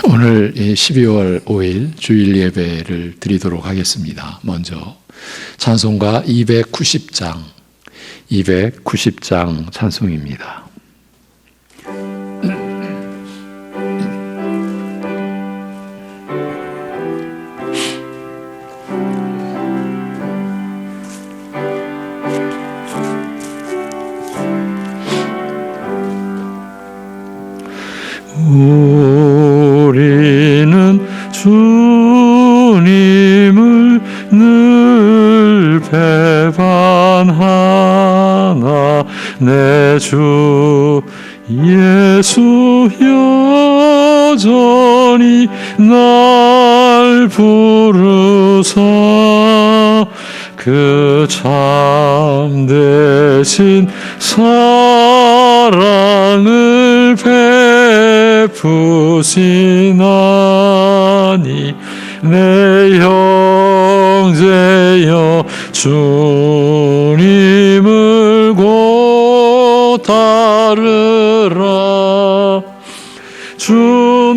오늘 12월 5일 주일 예배를 드리도록 하겠습니다. 먼저 찬송가 290장 찬송입니다. 우리는 주님을 늘 배반하나 내 주 예수 여전히 날 부르사 그 참되신 사랑을 베푸시나니 내 형제여 주님을 곧 따르라. 주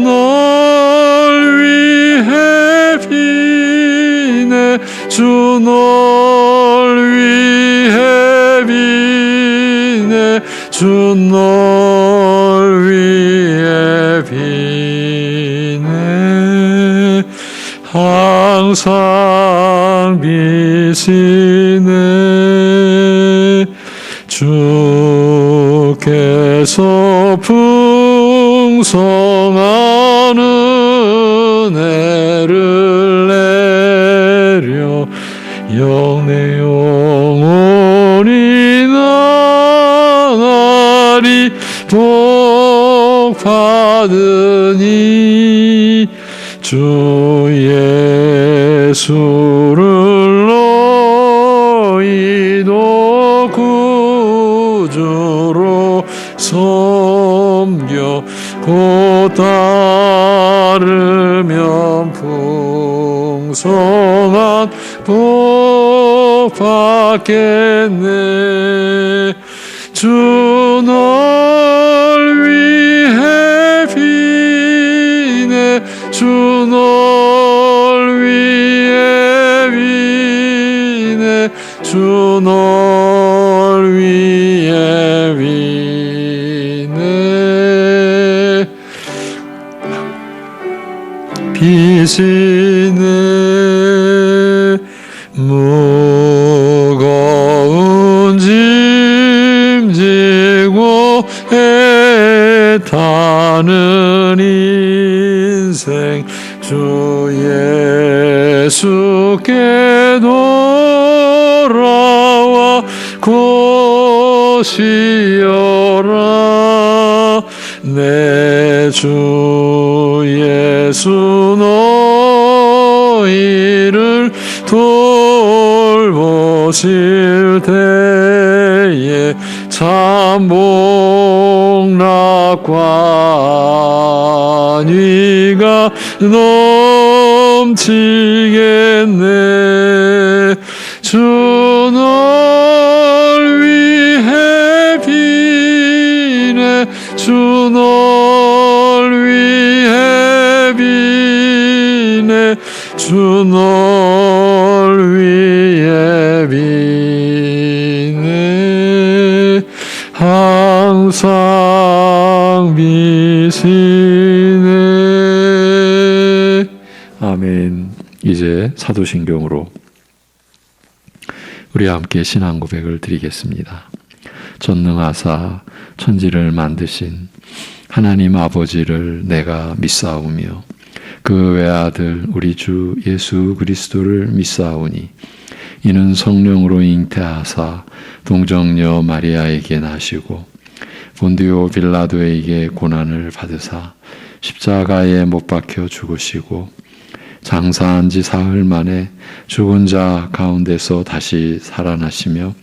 널 위해 비네 주 널 위해 비네 주 널 위해 비네 항상 비시네. 주께서 풍성한 은혜를 내려 영내 영원히 나날이 복 받으니 주 예수를 너희도 구주로 섬겨 곧 따르면 풍성한 복 받겠네. 주 널 위해 비네 주 널 위해 비네 주 널 위해 비네 비시네. 무거운 짐 지고 애타는 인생 주 예수께 돌아와 곧이어라. 내 주 예수 너희를 돌보실 때에 참 복락관위가 넘치겠네. 주 널 위해 비네 주 널 위해 비네 주 널 위해 비네 항상 비시네. 아멘. 이제 사도신경으로 우리와 함께 신앙 고백을 드리겠습니다. 전능하사 천지를 만드신 하나님 아버지를 내가 믿사오며 그 외아들 우리 주 예수 그리스도를 믿사오니 이는 성령으로 잉태하사 동정녀 마리아에게 나시고 본디오 빌라도에게 고난을 받으사 십자가에 못 박혀 죽으시고 장사한 지 사흘 만에 죽은 자 가운데서 다시 살아나시며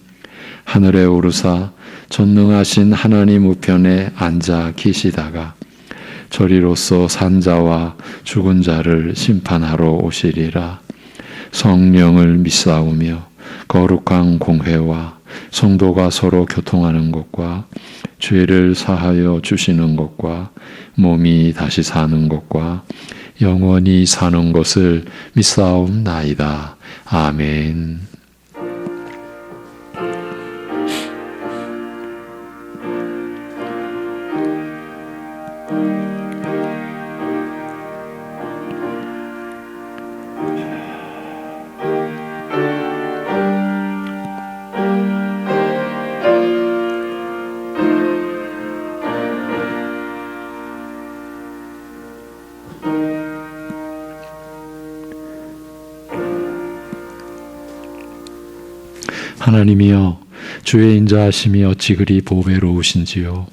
하늘에 오르사 전능하신 하나님 우편에 앉아 계시다가 저리로서 산자와 죽은 자를 심판하러 오시리라. 성령을 믿사오며 거룩한 공회와 성도가 서로 교통하는 것과 죄를 사하여 주시는 것과 몸이 다시 사는 것과 영원히 사는 것을 믿사옵나이다. 아멘. 하나님이여, 주의 인자하심이 어찌 그리 보배로우신지요.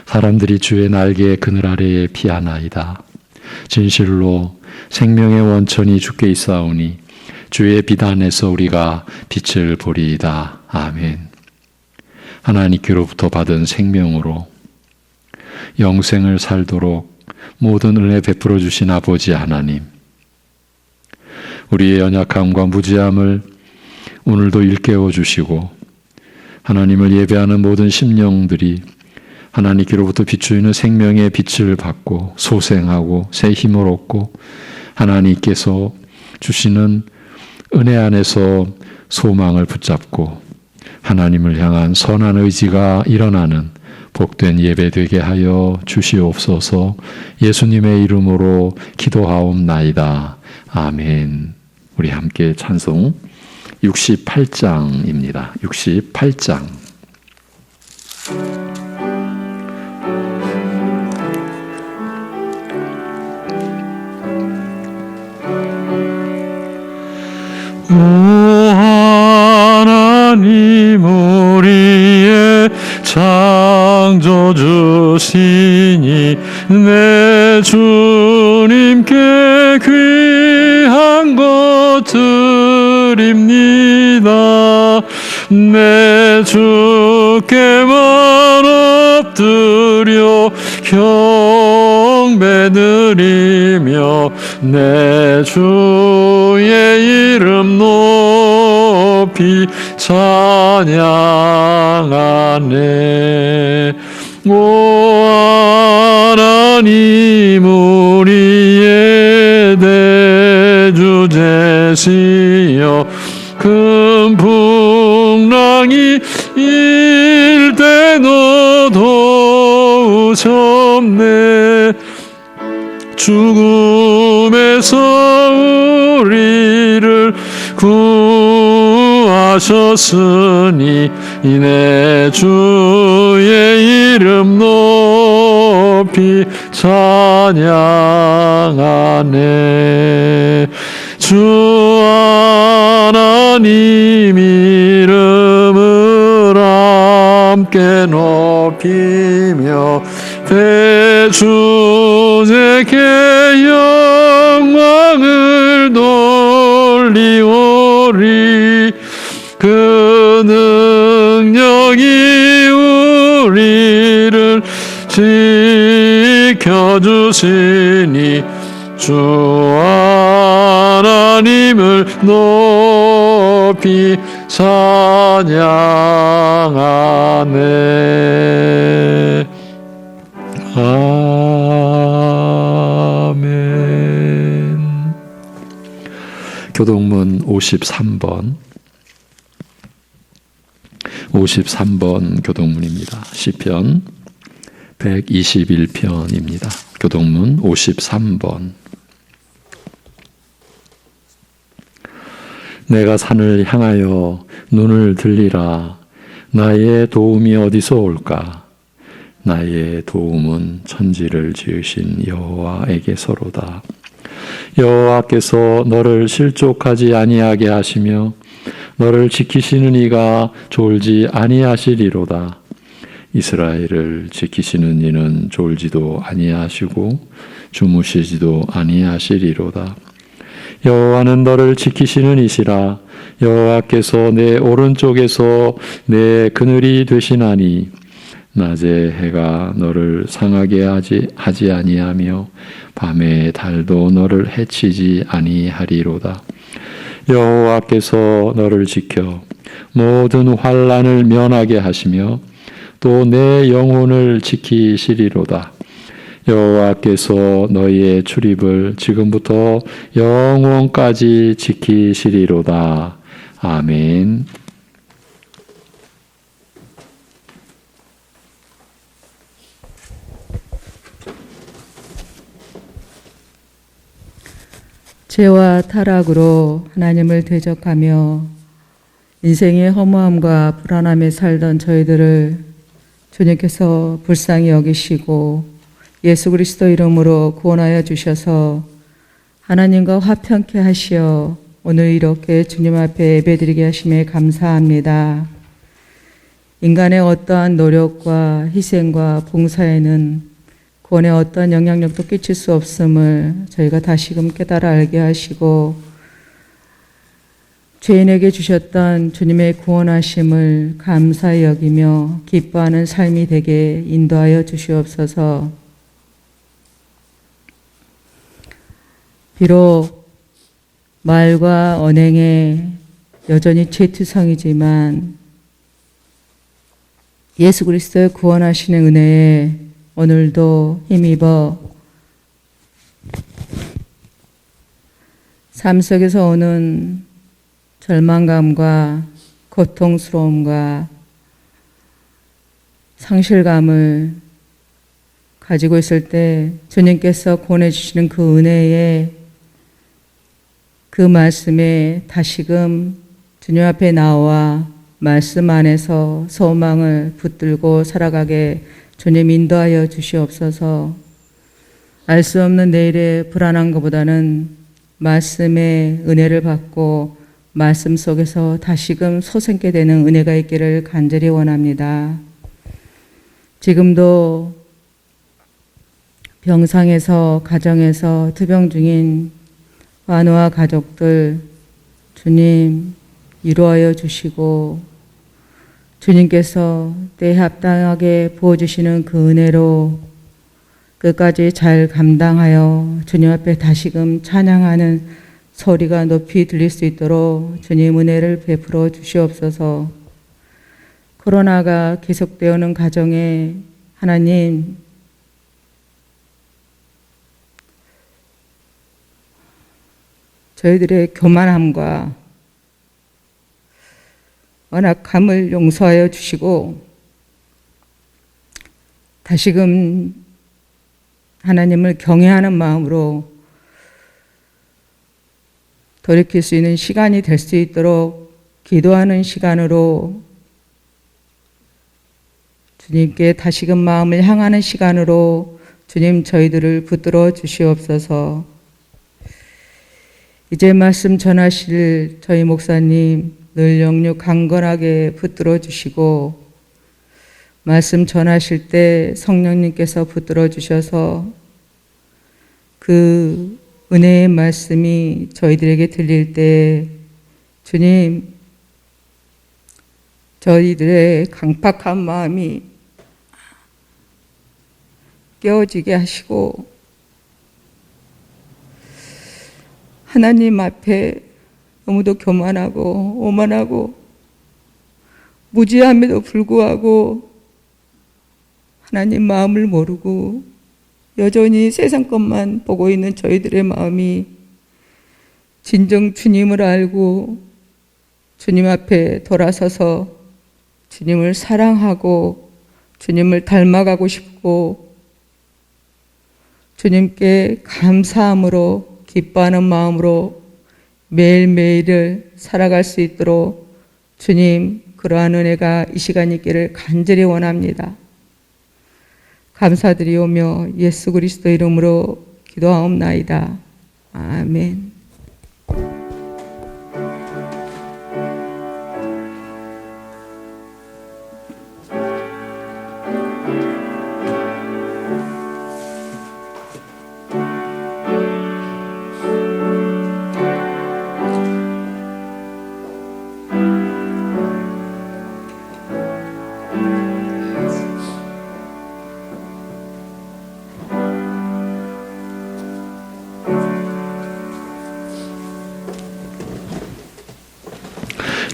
사람들이 주의 날개의 그늘 아래에 피하나이다. 진실로 생명의 원천이 주께 있사오니 주의 빛 안에서 우리가 빛을 보리이다. 아멘. 하나님께로부터 받은 생명으로 영생을 살도록 모든 은혜 베풀어 주신 아버지 하나님, 우리의 연약함과 무지함을 오늘도 일깨워 주시고 하나님을 예배하는 모든 심령들이 하나님께로부터 비추이는 생명의 빛을 받고 소생하고 새 힘을 얻고 하나님께서 주시는 은혜 안에서 소망을 붙잡고 하나님을 향한 선한 의지가 일어나는 복된 예배 되게 하여 주시옵소서. 예수님의 이름으로 기도하옵나이다. 아멘. 우리 함께 찬송 68장입니다. 68장. 오 하나님, 우리의 창조주시니 내 주님께 귀한 것 드립니다. 내 주께만 엎드려 경배드리며 내 주의 이름 높이 찬양하네. 오 하나님, 우리의 대주제시여, 큰 풍랑이 일 때 너 도우셨네. 죽음에서 우리를 구하셨으니 내 주의 이름 높이 찬양하네. 주 하나님 이름을 함께 높이며 대주제께 영광을 돌리오리. 그 능력이 우리를 지켜주시니 주 하나님을 높이 찬양하네. 아멘. 교동문 53번 교동문입니다. 시편 121편입니다. 교동문 53번. 내가 산을 향하여 눈을 들리라. 나의 도움이 어디서 올까? 나의 도움은 천지를 지으신 여호와에게서로다. 여호와께서 너를 실족하지 아니하게 하시며 너를 지키시는 이가 졸지 아니하시리로다. 이스라엘을 지키시는 이는 졸지도 아니하시고 주무시지도 아니하시리로다. 여호와는 너를 지키시는 이시라. 여호와께서 내 오른쪽에서 내 그늘이 되시나니 낮에 해가 너를 상하게 하지 아니하며 밤에 달도 너를 해치지 아니하리로다. 여호와께서 너를 지켜 모든 환난을 면하게 하시며 또 내 영혼을 지키시리로다. 여호와께서 너희의 출입을 지금부터 영원까지 지키시리로다. 아멘. 죄와 타락으로 하나님을 대적하며 인생의 허무함과 불안함에 살던 저희들을 주님께서 불쌍히 여기시고 예수 그리스도 이름으로 구원하여 주셔서 하나님과 화평케 하시어 오늘 이렇게 주님 앞에 예배드리게 하심에 감사합니다. 인간의 어떠한 노력과 희생과 봉사에는 구원에 어떤 영향력도 끼칠 수 없음을 저희가 다시금 깨달아 알게 하시고 죄인에게 주셨던 주님의 구원하심을 감사히 여기며 기뻐하는 삶이 되게 인도하여 주시옵소서. 비록 말과 언행에 여전히 죄투성이지만 예수 그리스도의 구원하시는 은혜에 오늘도 힘입어 삶 속에서 오는 절망감과 고통스러움과 상실감을 가지고 있을 때 주님께서 보내주시는 그 은혜에 그 말씀에 다시금 주님 앞에 나와 말씀 안에서 소망을 붙들고 살아가게 주님 인도하여 주시옵소서. 알 수 없는 내일의 불안한 것보다는 말씀의 은혜를 받고 말씀 속에서 다시금 솟게 되는 은혜가 있기를 간절히 원합니다. 지금도 병상에서 가정에서 투병 중인 환우와 가족들 주님 위로하여 주시고 주님께서 때에 합당하게 부어주시는 그 은혜로 끝까지 잘 감당하여 주님 앞에 다시금 찬양하는 소리가 높이 들릴 수 있도록 주님 은혜를 베풀어 주시옵소서. 코로나가 계속되어 오는 가정에 하나님 저희들의 교만함과 완악함을 용서하여 주시고 다시금 하나님을 경외하는 마음으로 돌이킬 수 있는 시간이 될 수 있도록 기도하는 시간으로 주님께 다시금 마음을 향하는 시간으로 주님 저희들을 붙들어 주시옵소서. 이제 말씀 전하실 저희 목사님 늘 영육 강건하게 붙들어 주시고 말씀 전하실 때 성령님께서 붙들어 주셔서 그 은혜의 말씀이 저희들에게 들릴 때 주님 저희들의 강팍한 마음이 깨어지게 하시고 하나님 앞에 너무도 교만하고 오만하고 무지함에도 불구하고 하나님 마음을 모르고 여전히 세상 것만 보고 있는 저희들의 마음이 진정 주님을 알고 주님 앞에 돌아서서 주님을 사랑하고 주님을 닮아가고 싶고 주님께 감사함으로 기뻐하는 마음으로 매일매일을 살아갈 수 있도록 주님 그러한 은혜가 이 시간 있기를 간절히 원합니다. 감사드리오며 예수 그리스도 이름으로 기도하옵나이다. 아멘.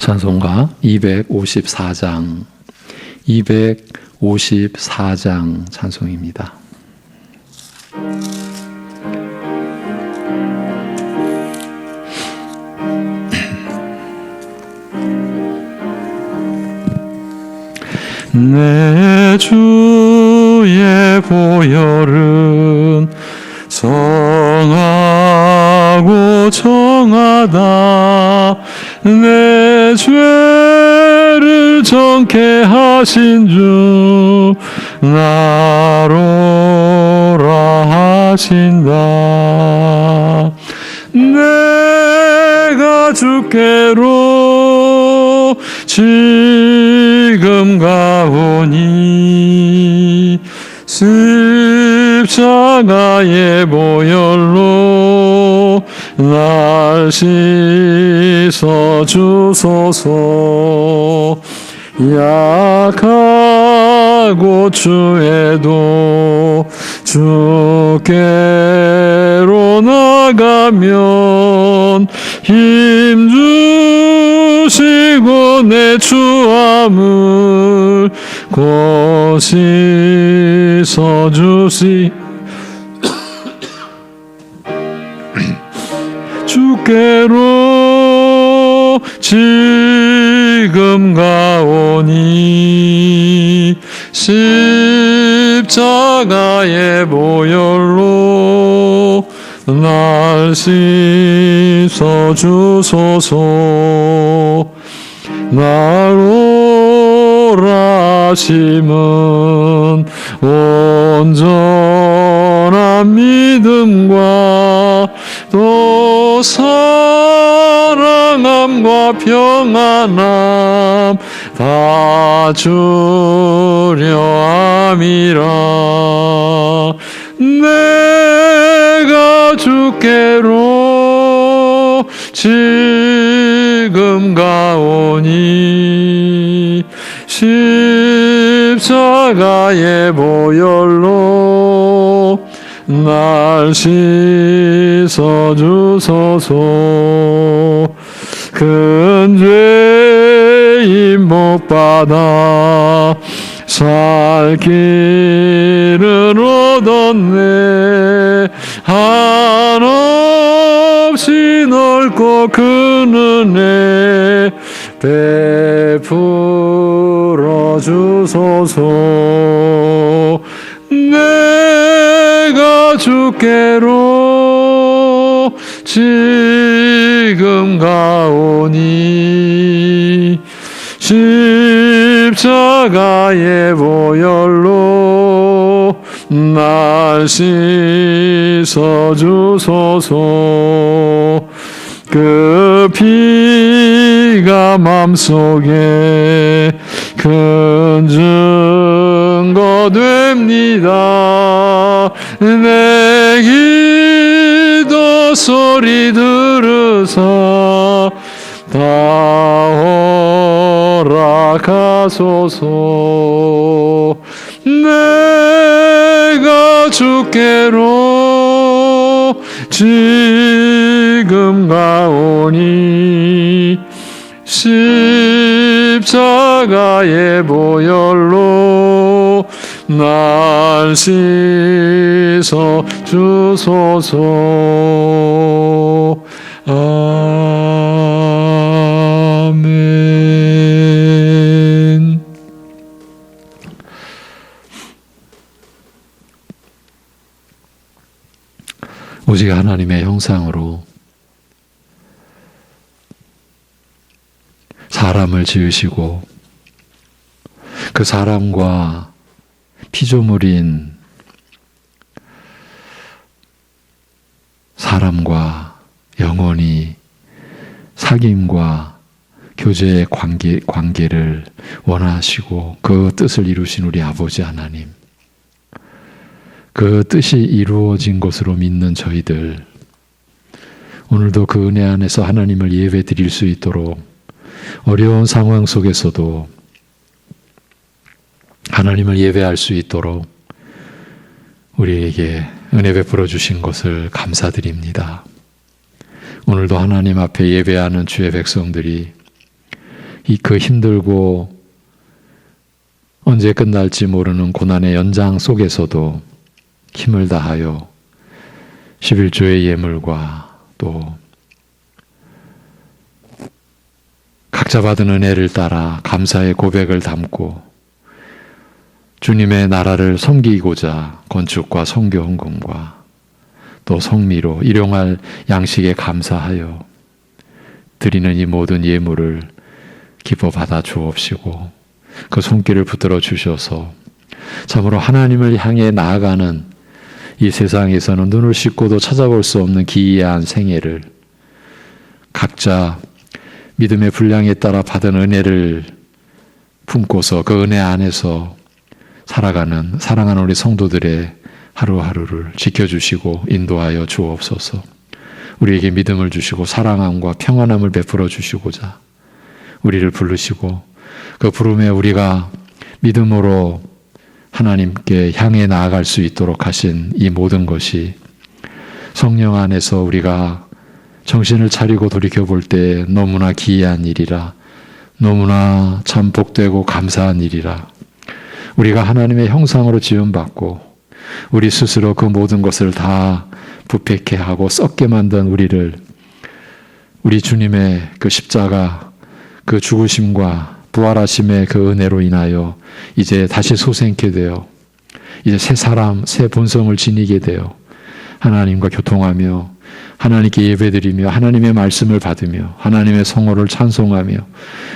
찬송가 254장 찬송입니다. 내 주의 보혈은 성하고 정하다. 내 죄를 정케 하신 주 나로라 하신다. 내가 주께로 지금 가오니 십자가의 보혈로 날 씻어 주소서. 약하고 추해도 주께로 나가면 힘 주시고 내 추함을 곧 씻어 주시. 주께로 지금 가오니 십자가의 보혈로 날 씻어 주소서. 나로라 하심은 온전한 믿음과 또 사랑함과 평안함 다 주려 함이라. 내가 주께로 지금 가오니 십자가의 보혈로 날 씻어 주소서. 큰 죄인 목받아 살 길을 얻었네. 한없이 넓고 큰 은혜 베풀어 주소서. 내가 주께로 지금 가오니 십자가의 보혈로 날 씻어 주소서. 그 피가 맘속에 큰 증거 됩니다. 내 기도 소리 들으사 다 허락하소서. 내가 주께로 지금 가오니 십자가의 보혈로 날 씻어 주소서. 아멘. 오직 하나님의 형상으로 사람을 지으시고 그 사람과 피조물인 사람과 영원히 사귐과 교제의 관계를 원하시고 그 뜻을 이루신 우리 아버지 하나님, 그 뜻이 이루어진 것으로 믿는 저희들, 오늘도 그 은혜 안에서 하나님을 예배 드릴 수 있도록 어려운 상황 속에서도 하나님을 예배할 수 있도록 우리에게 은혜 베풀어 주신 것을 감사드립니다. 오늘도 하나님 앞에 예배하는 주의 백성들이 그 힘들고 언제 끝날지 모르는 고난의 연장 속에서도 힘을 다하여 11조의 예물과 또 각자 받은 은혜를 따라 감사의 고백을 담고 주님의 나라를 섬기고자 건축과 선교 헌금과 또 성미로 일용할 양식에 감사하여 드리는 이 모든 예물을 기뻐 받아 주옵시고 그 손길을 붙들어 주셔서 참으로 하나님을 향해 나아가는 이 세상에서는 눈을 씻고도 찾아볼 수 없는 기이한 생애를 각자 믿음의 분량에 따라 받은 은혜를 품고서 그 은혜 안에서 살아가는 사랑하는 우리 성도들의 하루하루를 지켜주시고 인도하여 주옵소서. 우리에게 믿음을 주시고 사랑함과 평안함을 베풀어 주시고자 우리를 부르시고 그 부름에 우리가 믿음으로 하나님께 향해 나아갈 수 있도록 하신 이 모든 것이 성령 안에서 우리가 정신을 차리고 돌이켜볼 때 너무나 기이한 일이라, 너무나 참 복되고 감사한 일이라, 우리가 하나님의 형상으로 지음받고 우리 스스로 그 모든 것을 다 부패케 하고 썩게 만든 우리를 우리 주님의 그 십자가 그 죽으심과 부활하심의 그 은혜로 인하여 이제 다시 소생케 되어 이제 새 사람, 새 본성을 지니게 되어 하나님과 교통하며 하나님께 예배드리며 하나님의 말씀을 받으며 하나님의 성호를 찬송하며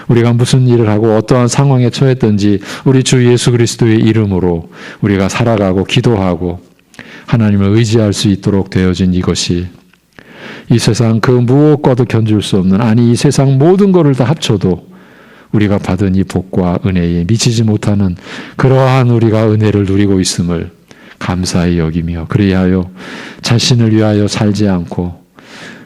우리가 무슨 일을 하고 어떠한 상황에 처했든지 우리 주 예수 그리스도의 이름으로 우리가 살아가고 기도하고 하나님을 의지할 수 있도록 되어진 이것이 이 세상 그 무엇과도 견줄 수 없는, 아니 이 세상 모든 것을 다 합쳐도 우리가 받은 이 복과 은혜에 미치지 못하는 그러한 우리가 은혜를 누리고 있음을 감사히 여기며 그리하여 자신을 위하여 살지 않고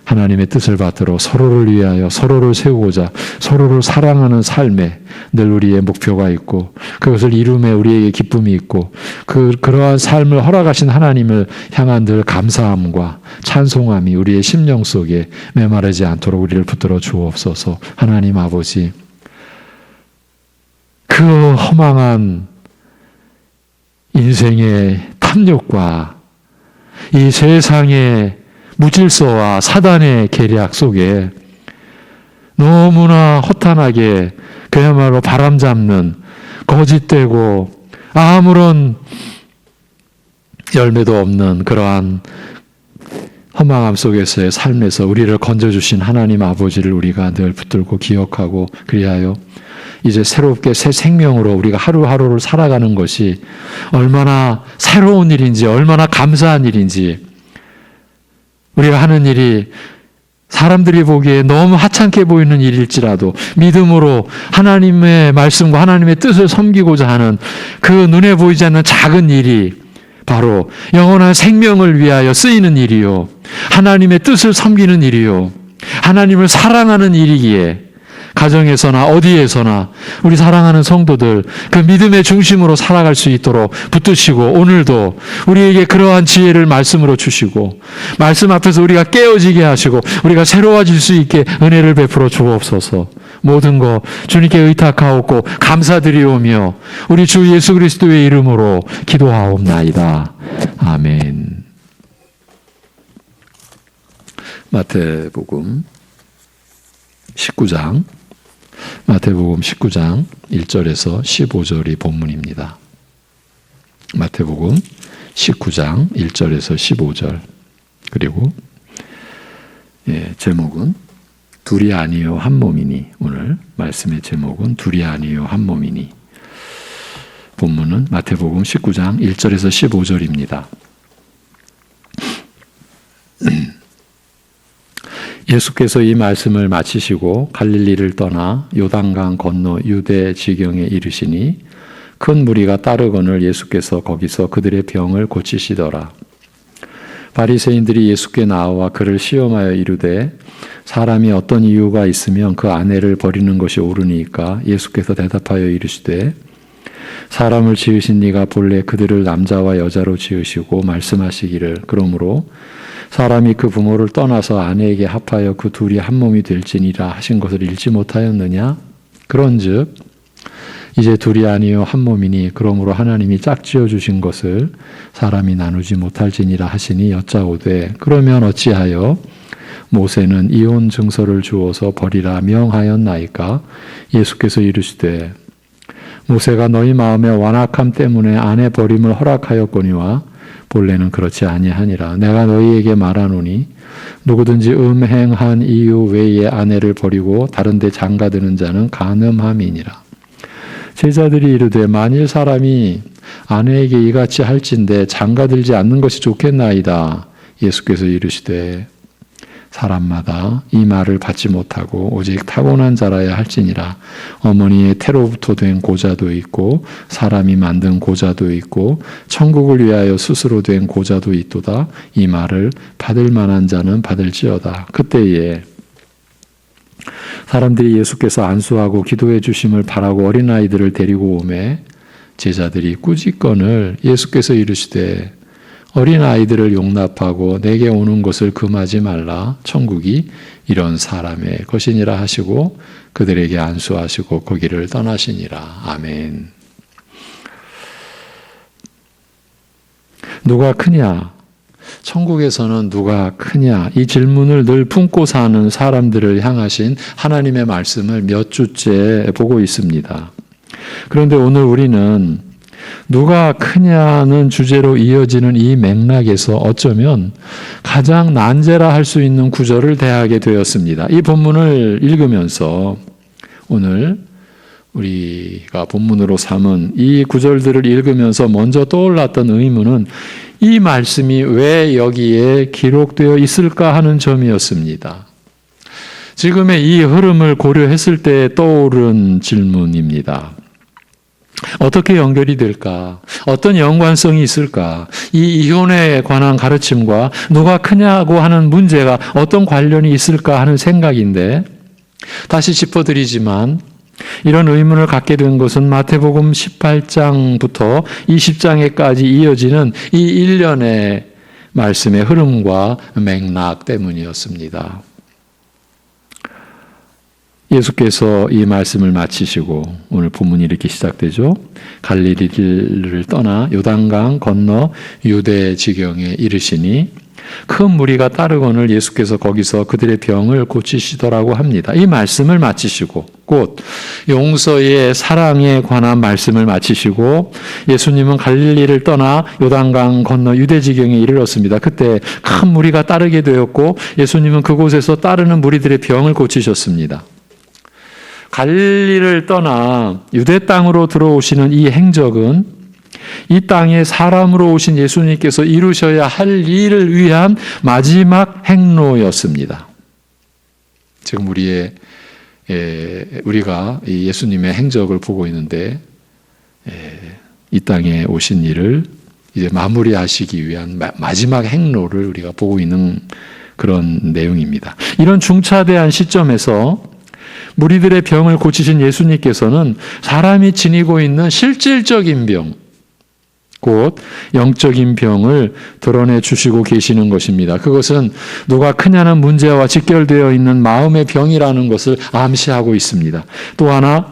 하나님의 뜻을 받들어 서로를 위하여 서로를 세우고자 서로를 사랑하는 삶에 늘 우리의 목표가 있고 그것을 이룸에 우리에게 기쁨이 있고 그러한 삶을 허락하신 하나님을 향한 늘 감사함과 찬송함이 우리의 심령 속에 메마르지 않도록 우리를 붙들어 주옵소서. 하나님 아버지, 그 허망한 인생의 탐욕과 이 세상의 무질서와 사단의 계략 속에 너무나 허탄하게 그야말로 바람잡는 거짓되고 아무런 열매도 없는 그러한 허망함 속에서의 삶에서 우리를 건져주신 하나님 아버지를 우리가 늘 붙들고 기억하고 그리하여 이제 새롭게 새 생명으로 우리가 하루하루를 살아가는 것이 얼마나 새로운 일인지 얼마나 감사한 일인지, 우리가 하는 일이 사람들이 보기에 너무 하찮게 보이는 일일지라도 믿음으로 하나님의 말씀과 하나님의 뜻을 섬기고자 하는 그 눈에 보이지 않는 작은 일이 바로 영원한 생명을 위하여 쓰이는 일이요, 하나님의 뜻을 섬기는 일이요, 하나님을 사랑하는 일이기에 가정에서나 어디에서나 우리 사랑하는 성도들 그 믿음의 중심으로 살아갈 수 있도록 붙드시고 오늘도 우리에게 그러한 지혜를 말씀으로 주시고 말씀 앞에서 우리가 깨어지게 하시고 우리가 새로워질 수 있게 은혜를 베풀어 주옵소서. 모든 것 주님께 의탁하옵고 감사드리오며 우리 주 예수 그리스도의 이름으로 기도하옵나이다. 아멘. 마태복음 19장 1절에서 15절이 본문입니다. 마태복음 19장 1절에서 15절. 그리고 제목은 둘이 아니요 한 몸이니, 오늘 말씀의 제목은 둘이 아니요 한 몸이니. 본문은 마태복음 19장 1절에서 15절입니다. 예수께서 이 말씀을 마치시고 갈릴리를 떠나 요단강 건너 유대 지경에 이르시니 큰 무리가 따르거늘 예수께서 거기서 그들의 병을 고치시더라. 바리새인들이 예수께 나와 그를 시험하여 이르되 사람이 어떤 이유가 있으면 그 아내를 버리는 것이 옳으니까? 예수께서 대답하여 이르시되 사람을 지으신 이가 본래 그들을 남자와 여자로 지으시고 말씀하시기를 그러므로 사람이 그 부모를 떠나서 아내에게 합하여 그 둘이 한 몸이 될지니라 하신 것을 읽지 못하였느냐? 그런즉 이제 둘이 아니요 한 몸이니 그러므로 하나님이 짝지어 주신 것을 사람이 나누지 못할지니라 하시니 여짜오되 그러면 어찌하여 모세는 이혼 증서를 주어서 버리라 명하였나이까? 예수께서 이르시되 모세가 너희 마음의 완악함 때문에 아내 버림을 허락하였거니와 본래는 그렇지 아니하니라. 내가 너희에게 말하노니 누구든지 음행한 이유 외에 아내를 버리고 다른 데 장가드는 자는 간음함이니라. 제자들이 이르되 만일 사람이 아내에게 이같이 할진대 장가들지 않는 것이 좋겠나이다. 예수께서 이르시되 사람마다 이 말을 받지 못하고 오직 타고난 자라야 할지니라. 어머니의 태로부터 된 고자도 있고 사람이 만든 고자도 있고 천국을 위하여 스스로 된 고자도 있도다. 이 말을 받을 만한 자는 받을지어다. 그때에 사람들이 예수께서 안수하고 기도해 주심을 바라고 어린아이들을 데리고 오매 제자들이 꾸짖건을 예수께서 이르시되 어린아이들을 용납하고 내게 오는 것을 금하지 말라. 천국이 이런 사람의 것이니라 하시고 그들에게 안수하시고 거기를 떠나시니라. 아멘. 누가 크냐? 천국에서는 누가 크냐? 이 질문을 늘 품고 사는 사람들을 향하신 하나님의 말씀을 몇 주째 보고 있습니다. 그런데 오늘 우리는 누가 크냐는 주제로 이어지는 이 맥락에서 어쩌면 가장 난제라 할 수 있는 구절을 대하게 되었습니다. 이 본문을 읽으면서 오늘 우리가 본문으로 삼은 이 구절들을 읽으면서 먼저 떠올랐던 의문은 이 말씀이 왜 여기에 기록되어 있을까 하는 점이었습니다. 지금의 이 흐름을 고려했을 때 떠오른 질문입니다. 어떻게 연결이 될까? 어떤 연관성이 있을까? 이 이혼에 관한 가르침과 누가 크냐고 하는 문제가 어떤 관련이 있을까 하는 생각인데 다시 짚어드리지만 이런 의문을 갖게 된 것은 마태복음 18장부터 20장에까지 이어지는 이 일련의 말씀의 흐름과 맥락 때문이었습니다. 예수께서 이 말씀을 마치시고 오늘 본문이 이렇게 시작되죠. 갈릴리를 떠나 요단강 건너 유대 지경에 이르시니 큰 무리가 따르거늘 예수께서 거기서 그들의 병을 고치시더라고 합니다. 이 말씀을 마치시고 곧 용서의 사랑에 관한 말씀을 마치시고 예수님은 갈릴리를 떠나 요단강 건너 유대 지경에 이르렀습니다. 그때 큰 무리가 따르게 되었고 예수님은 그곳에서 따르는 무리들의 병을 고치셨습니다. 갈릴리를 떠나 유대 땅으로 들어오시는 이 행적은 이 땅에 사람으로 오신 예수님께서 이루셔야 할 일을 위한 마지막 행로였습니다. 지금 우리가 이 예수님의 행적을 보고 있는데 이 땅에 오신 일을 이제 마무리하시기 위한 마지막 행로를 우리가 보고 있는 그런 내용입니다. 이런 중차대한 시점에서 무리들의 병을 고치신 예수님께서는 사람이 지니고 있는 실질적인 병, 곧 영적인 병을 드러내 주시고 계시는 것입니다. 그것은 누가 크냐는 문제와 직결되어 있는 마음의 병이라는 것을 암시하고 있습니다. 또 하나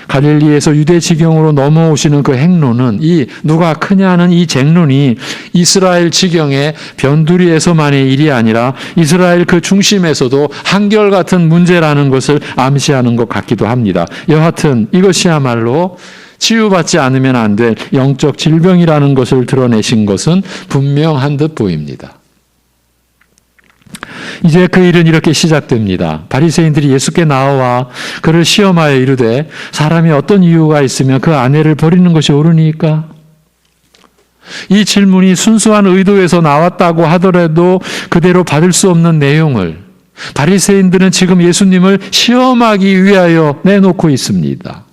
갈릴리에서 유대 지경으로 넘어오시는 그 행로는 이 누가 크냐는 이 쟁론이 이스라엘 지경의 변두리에서만의 일이 아니라 이스라엘 그 중심에서도 한결같은 문제라는 것을 암시하는 것 같기도 합니다. 여하튼 이것이야말로 치유받지 않으면 안 될 영적 질병이라는 것을 드러내신 것은 분명한 듯 보입니다. 이제 그 일은 이렇게 시작됩니다. 바리새인들이 예수께 나와 그를 시험하여 이르되 사람이 어떤 이유가 있으면 그 아내를 버리는 것이 옳으니까? 이 질문이 순수한 의도에서 나왔다고 하더라도 그대로 받을 수 없는 내용을 바리새인들은 지금 예수님을 시험하기 위하여 내놓고 있습니다.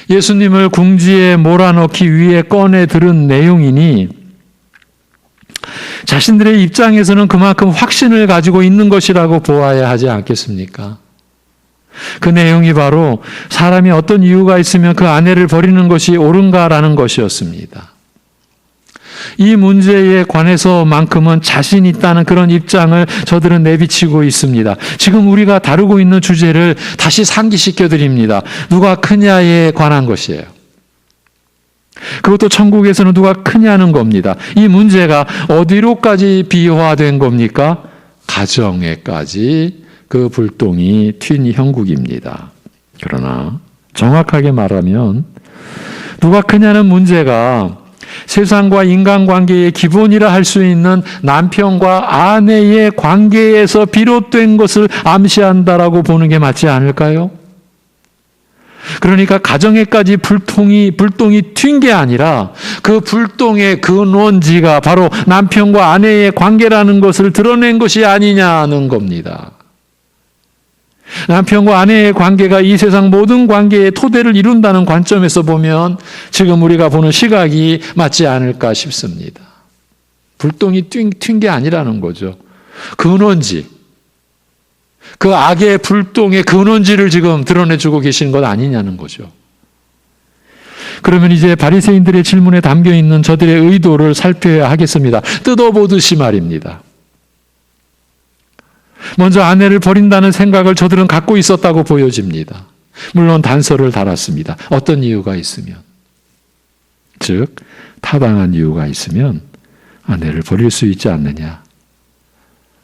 예수님을 궁지에 몰아넣기 위해 꺼내 들은 내용이니 자신들의 입장에서는 그만큼 확신을 가지고 있는 것이라고 보아야 하지 않겠습니까? 그 내용이 바로 사람이 어떤 이유가 있으면 그 아내를 버리는 것이 옳은가라는 것이었습니다. 이 문제에 관해서만큼은 자신 있다는 그런 입장을 저들은 내비치고 있습니다. 지금 우리가 다루고 있는 주제를 다시 상기시켜 드립니다. 누가 크냐에 관한 것이에요. 그것도 천국에서는 누가 크냐는 겁니다. 이 문제가 어디로까지 비화된 겁니까? 가정에까지 그 불똥이 튄 형국입니다. 그러나 정확하게 말하면 누가 크냐는 문제가 세상과 인간관계의 기본이라 할 수 있는 남편과 아내의 관계에서 비롯된 것을 암시한다라고 보는 게 맞지 않을까요? 그러니까 가정에까지 불똥이 튄 게 아니라 그 불똥의 근원지가 바로 남편과 아내의 관계라는 것을 드러낸 것이 아니냐는 겁니다. 남편과 아내의 관계가 이 세상 모든 관계의 토대를 이룬다는 관점에서 보면 지금 우리가 보는 시각이 맞지 않을까 싶습니다. 불똥이 튄 게 아니라는 거죠. 근원지. 그 악의 불똥의 근원지를 지금 드러내주고 계시는 것 아니냐는 거죠. 그러면 이제 바리새인들의 질문에 담겨 있는 저들의 의도를 살펴야 하겠습니다. 뜯어보듯이 말입니다. 먼저 아내를 버린다는 생각을 저들은 갖고 있었다고 보여집니다. 물론 단서를 달았습니다. 어떤 이유가 있으면, 즉 타당한 이유가 있으면 아내를 버릴 수 있지 않느냐.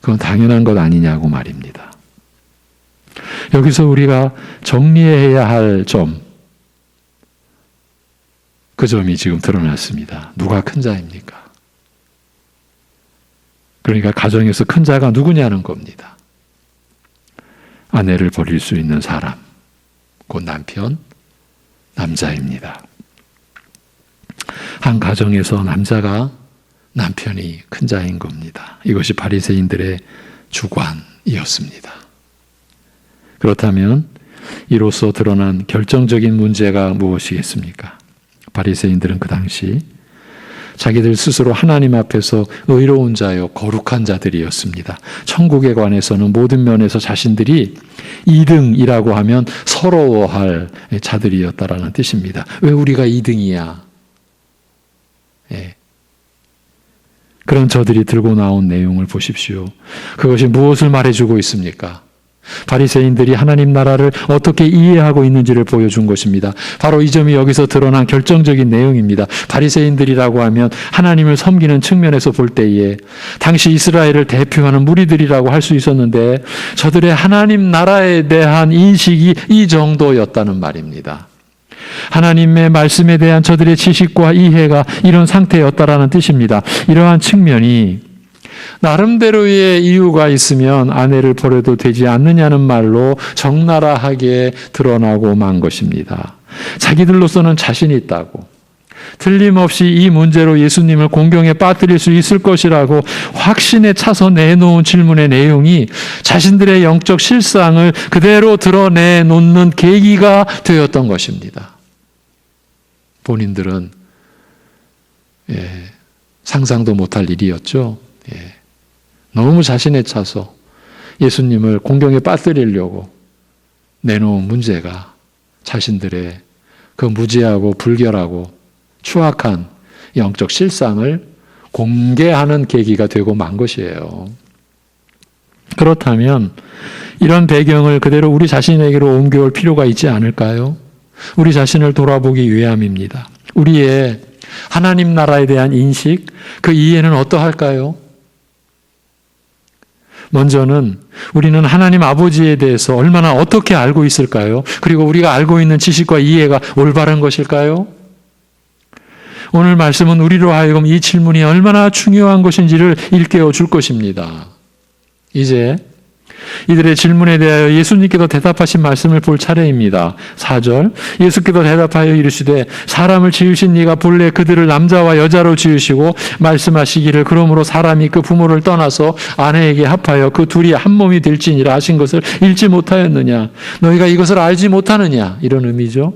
그건 당연한 것 아니냐고 말입니다. 여기서 우리가 정리해야 할 점, 그 점이 지금 드러났습니다. 누가 큰 자입니까? 그러니까 가정에서 큰 자가 누구냐는 겁니다. 아내를 버릴 수 있는 사람, 곧 남편, 남자입니다. 한 가정에서 남편이 큰 자인 겁니다. 이것이 바리새인들의 주관이었습니다. 그렇다면 이로써 드러난 결정적인 문제가 무엇이겠습니까? 바리새인들은 그 당시 자기들 스스로 하나님 앞에서 의로운 자요 거룩한 자들이었습니다. 천국에 관해서는 모든 면에서 자신들이 2등이라고 하면 서러워할 자들이었다라는 뜻입니다. 왜 우리가 2등이야? 예. 그런 저들이 들고 나온 내용을 보십시오. 그것이 무엇을 말해주고 있습니까? 바리새인들이 하나님 나라를 어떻게 이해하고 있는지를 보여준 것입니다. 바로 이 점이 여기서 드러난 결정적인 내용입니다. 바리새인들이라고 하면 하나님을 섬기는 측면에서 볼 때에 당시 이스라엘을 대표하는 무리들이라고 할 수 있었는데 저들의 하나님 나라에 대한 인식이 이 정도였다는 말입니다. 하나님의 말씀에 대한 저들의 지식과 이해가 이런 상태였다라는 뜻입니다. 이러한 측면이 나름대로의 이유가 있으면 아내를 버려도 되지 않느냐는 말로 적나라하게 드러나고 만 것입니다. 자기들로서는 자신 있다고, 틀림없이 이 문제로 예수님을 공경에 빠뜨릴 수 있을 것이라고 확신에 차서 내놓은 질문의 내용이 자신들의 영적 실상을 그대로 드러내놓는 계기가 되었던 것입니다. 본인들은 상상도 못할 일이었죠. 너무 자신에 차서 예수님을 공경에 빠뜨리려고 내놓은 문제가 자신들의 그 무지하고 불결하고 추악한 영적 실상을 공개하는 계기가 되고 만 것이에요. 그렇다면 이런 배경을 그대로 우리 자신에게로 옮겨올 필요가 있지 않을까요? 우리 자신을 돌아보기 위함입니다. 우리의 하나님 나라에 대한 인식, 그 이해는 어떠할까요? 먼저는 우리는 하나님 아버지에 대해서 얼마나 어떻게 알고 있을까요? 그리고 우리가 알고 있는 지식과 이해가 올바른 것일까요? 오늘 말씀은 우리로 하여금 이 질문이 얼마나 중요한 것인지를 일깨워 줄 것입니다. 이제 이들의 질문에 대하여 예수님께서 대답하신 말씀을 볼 차례입니다. 4절, 예수께서 대답하여 이르시되 사람을 지으신 이가 본래 그들을 남자와 여자로 지으시고 말씀하시기를 그러므로 사람이 그 부모를 떠나서 아내에게 합하여 그 둘이 한 몸이 될지니라 하신 것을 읽지 못하였느냐? 너희가 이것을 알지 못하느냐? 이런 의미죠.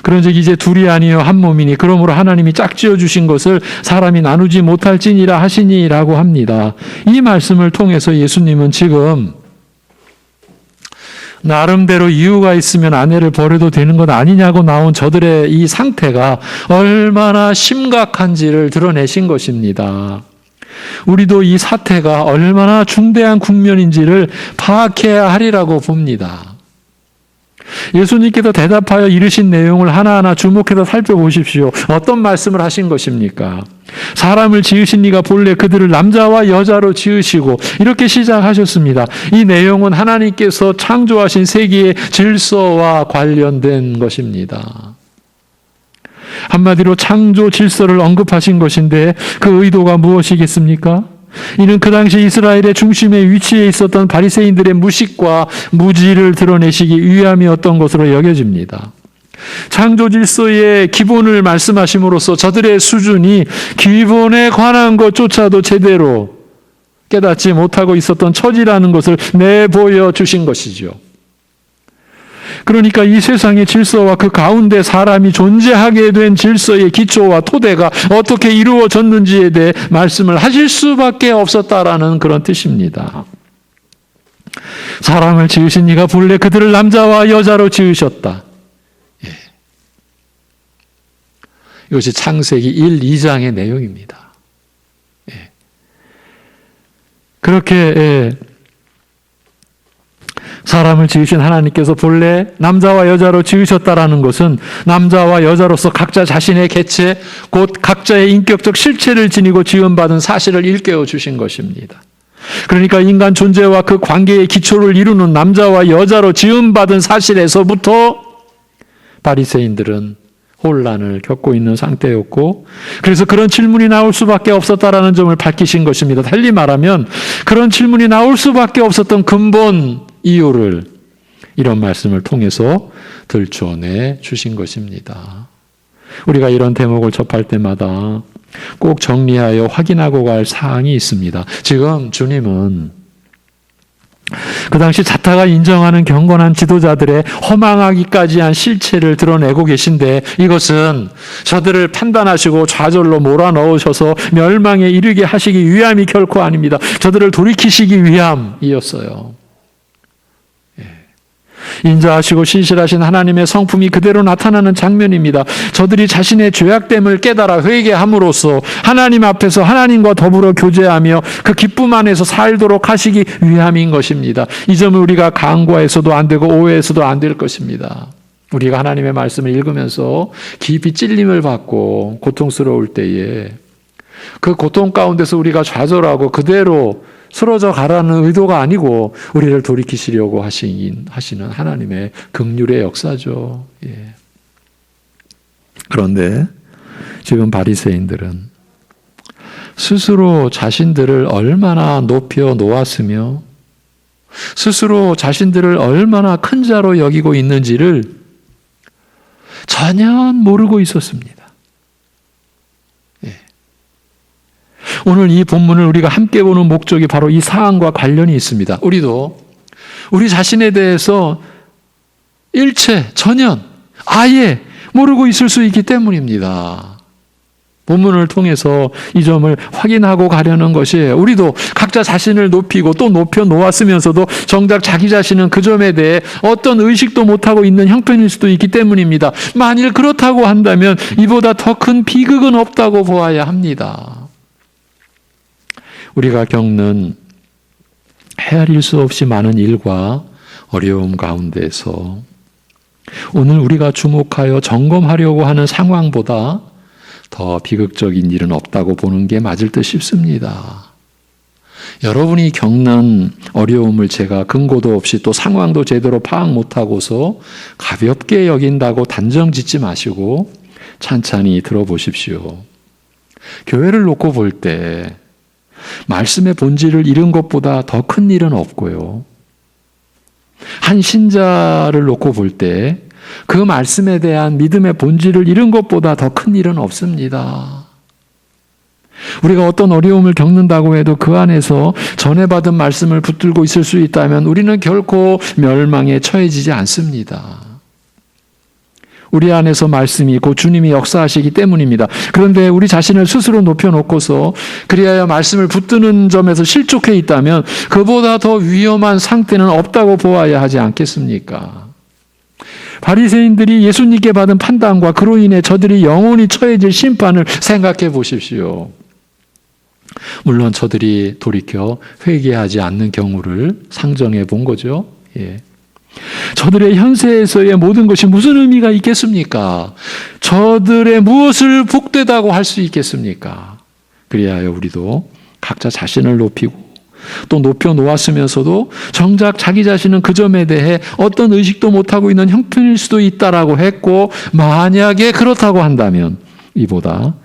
그런즉 이제 둘이 아니요 한 몸이니 그러므로 하나님이 짝지어 주신 것을 사람이 나누지 못할지니라 하시니라고 합니다. 이 말씀을 통해서 예수님은 지금 나름대로 이유가 있으면 아내를 버려도 되는 것 아니냐고 나온 저들의 이 상태가 얼마나 심각한지를 드러내신 것입니다. 우리도 이 사태가 얼마나 중대한 국면인지를 파악해야 하리라고 봅니다. 예수님께서 대답하여 이르신 내용을 하나하나 주목해서 살펴보십시오. 어떤 말씀을 하신 것입니까? 사람을 지으신 이가 본래 그들을 남자와 여자로 지으시고, 이렇게 시작하셨습니다. 이 내용은 하나님께서 창조하신 세계의 질서와 관련된 것입니다. 한마디로 창조 질서를 언급하신 것인데 그 의도가 무엇이겠습니까? 이는 그 당시 이스라엘의 중심에 위치해 있었던 바리새인들의 무식과 무지를 드러내시기 위함이었던 것으로 여겨집니다. 창조 질서의 기본을 말씀하심으로써 저들의 수준이 기본에 관한 것조차도 제대로 깨닫지 못하고 있었던 처지라는 것을 내보여 주신 것이죠. 그러니까 이 세상의 질서와 그 가운데 사람이 존재하게 된 질서의 기초와 토대가 어떻게 이루어졌는지에 대해 말씀을 하실 수밖에 없었다라는 그런 뜻입니다. 사람을 지으신 이가 본래 그들을 남자와 여자로 지으셨다. 예. 이것이 창세기 1, 2장의 내용입니다. 예. 그렇게 사람을 지으신 하나님께서 본래 남자와 여자로 지으셨다라는 것은 남자와 여자로서 각자 자신의 개체, 곧 각자의 인격적 실체를 지니고 지음받은 사실을 일깨워 주신 것입니다. 그러니까 인간 존재와 그 관계의 기초를 이루는 남자와 여자로 지음받은 사실에서부터 바리새인들은 혼란을 겪고 있는 상태였고, 그래서 그런 질문이 나올 수밖에 없었다라는 점을 밝히신 것입니다. 달리 말하면 그런 질문이 나올 수밖에 없었던 근본 이유를 이런 말씀을 통해서 들춰내 주신 것입니다. 우리가 이런 대목을 접할 때마다 꼭 정리하여 확인하고 갈 사항이 있습니다. 지금 주님은 그 당시 자타가 인정하는 경건한 지도자들의 허망하기까지 한 실체를 드러내고 계신데, 이것은 저들을 판단하시고 좌절로 몰아넣으셔서 멸망에 이르게 하시기 위함이 결코 아닙니다. 저들을 돌이키시기 위함이었어요. 인자하시고 신실하신 하나님의 성품이 그대로 나타나는 장면입니다. 저들이 자신의 죄악됨을 깨달아 회개함으로써 하나님 앞에서 하나님과 더불어 교제하며 그 기쁨 안에서 살도록 하시기 위함인 것입니다. 이 점을 우리가 간과해서도 안 되고 오해해서도 안 될 것입니다. 우리가 하나님의 말씀을 읽으면서 깊이 찔림을 받고 고통스러울 때에 그 고통 가운데서 우리가 좌절하고 그대로 쓰러져 가라는 의도가 아니고 우리를 돌이키시려고 하시는 하나님의 긍휼의 역사죠. 예. 그런데 지금 바리새인들은 스스로 자신들을 얼마나 높여 놓았으며 스스로 자신들을 얼마나 큰 자로 여기고 있는지를 전혀 모르고 있었습니다. 오늘 이 본문을 우리가 함께 보는 목적이 바로 이 사안과 관련이 있습니다. 우리도 우리 자신에 대해서 일체, 전혀, 아예 모르고 있을 수 있기 때문입니다. 본문을 통해서 이 점을 확인하고 가려는 것이에요. 우리도 각자 자신을 높이고 또 높여 놓았으면서도 정작 자기 자신은 그 점에 대해 어떤 의식도 못하고 있는 형편일 수도 있기 때문입니다. 만일 그렇다고 한다면 이보다 더 큰 비극은 없다고 보아야 합니다. 우리가 겪는 헤아릴 수 없이 많은 일과 어려움 가운데서 오늘 우리가 주목하여 점검하려고 하는 상황보다 더 비극적인 일은 없다고 보는 게 맞을 듯 싶습니다. 여러분이 겪는 어려움을 제가 근거도 없이 또 상황도 제대로 파악 못하고서 가볍게 여긴다고 단정 짓지 마시고 찬찬히 들어보십시오. 교회를 놓고 볼 때 말씀의 본질을 잃은 것보다 더 큰 일은 없고요. 한 신자를 놓고 볼 때 그 말씀에 대한 믿음의 본질을 잃은 것보다 더 큰 일은 없습니다. 우리가 어떤 어려움을 겪는다고 해도 그 안에서 전해받은 말씀을 붙들고 있을 수 있다면 우리는 결코 멸망에 처해지지 않습니다. 우리 안에서 말씀이 있고 주님이 역사하시기 때문입니다. 그런데 우리 자신을 스스로 높여놓고서 그리하여 말씀을 붙드는 점에서 실족해 있다면 그보다 더 위험한 상태는 없다고 보아야 하지 않겠습니까? 바리새인들이 예수님께 받은 판단과 그로 인해 저들이 영원히 처해질 심판을 생각해 보십시오. 물론 저들이 돌이켜 회개하지 않는 경우를 상정해 본 거죠. 예. 저들의 현세에서의 모든 것이 무슨 의미가 있겠습니까? 저들의 무엇을 복되다고 할 수 있겠습니까? 그리하여 우리도 각자 자신을 높이고 또 높여 놓았으면서도 정작 자기 자신은 그 점에 대해 어떤 의식도 못하고 있는 형편일 수도 있다라고 했고, 만약에 그렇다고 한다면 이보다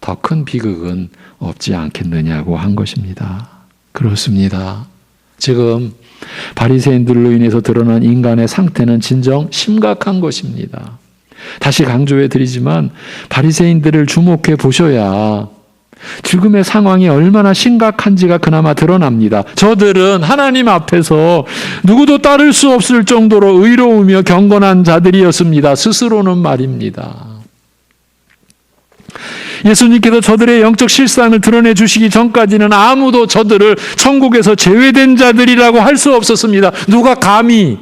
더 큰 비극은 없지 않겠느냐고 한 것입니다. 그렇습니다. 지금 바리새인들로 인해서 드러난 인간의 상태는 진정 심각한 것입니다. 다시 강조해 드리지만 바리새인들을 주목해 보셔야 지금의 상황이 얼마나 심각한지가 그나마 드러납니다. 저들은 하나님 앞에서 누구도 따를 수 없을 정도로 의로우며 경건한 자들이었습니다. 스스로는 말입니다. 예수님께서 저들의 영적 실상을 드러내 주시기 전까지는 아무도 저들을 천국에서 제외된 자들이라고 할 수 없었습니다. 누가 감히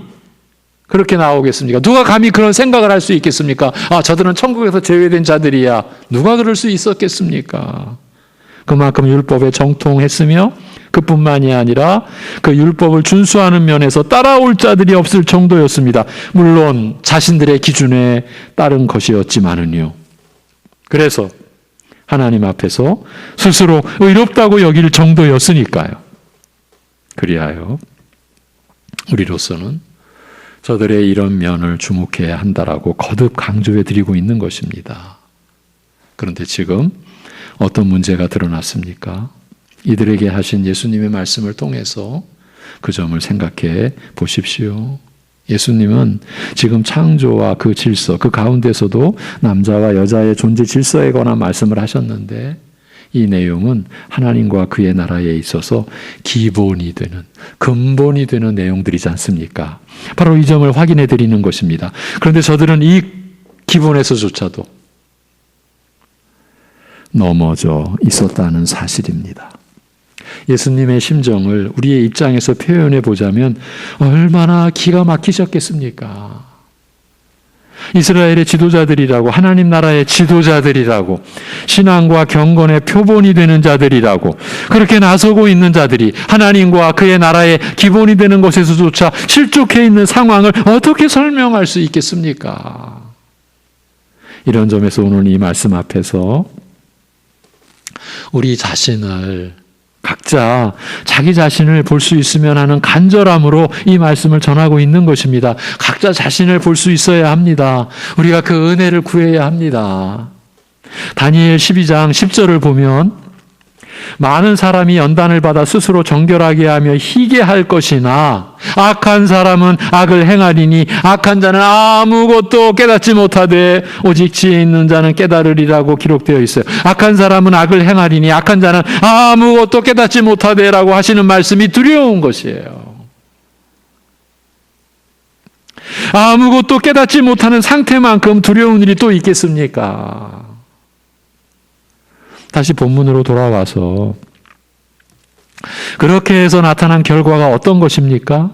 그렇게 나오겠습니까? 누가 감히 그런 생각을 할 수 있겠습니까? 아, 저들은 천국에서 제외된 자들이야. 누가 그럴 수 있었겠습니까? 그만큼 율법에 정통했으며 그뿐만이 아니라 그 율법을 준수하는 면에서 따라올 자들이 없을 정도였습니다. 물론 자신들의 기준에 따른 것이었지만은요. 그래서 하나님 앞에서 스스로 의롭다고 여길 정도였으니까요. 그리하여 우리로서는 저들의 이런 면을 주목해야 한다라고 거듭 강조해 드리고 있는 것입니다. 그런데 지금 어떤 문제가 드러났습니까? 이들에게 하신 예수님의 말씀을 통해서 그 점을 생각해 보십시오. 예수님은 지금 창조와 그 질서, 그 가운데서도 남자와 여자의 존재 질서에 관한 말씀을 하셨는데 이 내용은 하나님과 그의 나라에 있어서 기본이 되는, 근본이 되는 내용들이지 않습니까? 바로 이 점을 확인해 드리는 것입니다. 그런데 저들은 이 기본에서조차도 넘어져 있었다는 사실입니다. 예수님의 심정을 우리의 입장에서 표현해 보자면 얼마나 기가 막히셨겠습니까? 이스라엘의 지도자들이라고, 하나님 나라의 지도자들이라고, 신앙과 경건의 표본이 되는 자들이라고 그렇게 나서고 있는 자들이 하나님과 그의 나라의 기본이 되는 것에서조차 실족해 있는 상황을 어떻게 설명할 수 있겠습니까? 이런 점에서 오늘 이 말씀 앞에서 우리 자신을 각자 자기 자신을 볼 수 있으면 하는 간절함으로 이 말씀을 전하고 있는 것입니다. 각자 자신을 볼 수 있어야 합니다. 우리가 그 은혜를 구해야 합니다. 다니엘 12장 10절을 보면 많은 사람이 연단을 받아 스스로 정결하게 하며 희게 할 것이나 악한 사람은 악을 행하리니 악한 자는 아무것도 깨닫지 못하되 오직 지혜 있는 자는 깨달으리라고 기록되어 있어요. 악한 사람은 악을 행하리니 악한 자는 아무것도 깨닫지 못하되라고 하시는 말씀이 두려운 것이에요. 아무것도 깨닫지 못하는 상태만큼 두려운 일이 또 있겠습니까? 다시 본문으로 돌아와서 그렇게 해서 나타난 결과가 어떤 것입니까?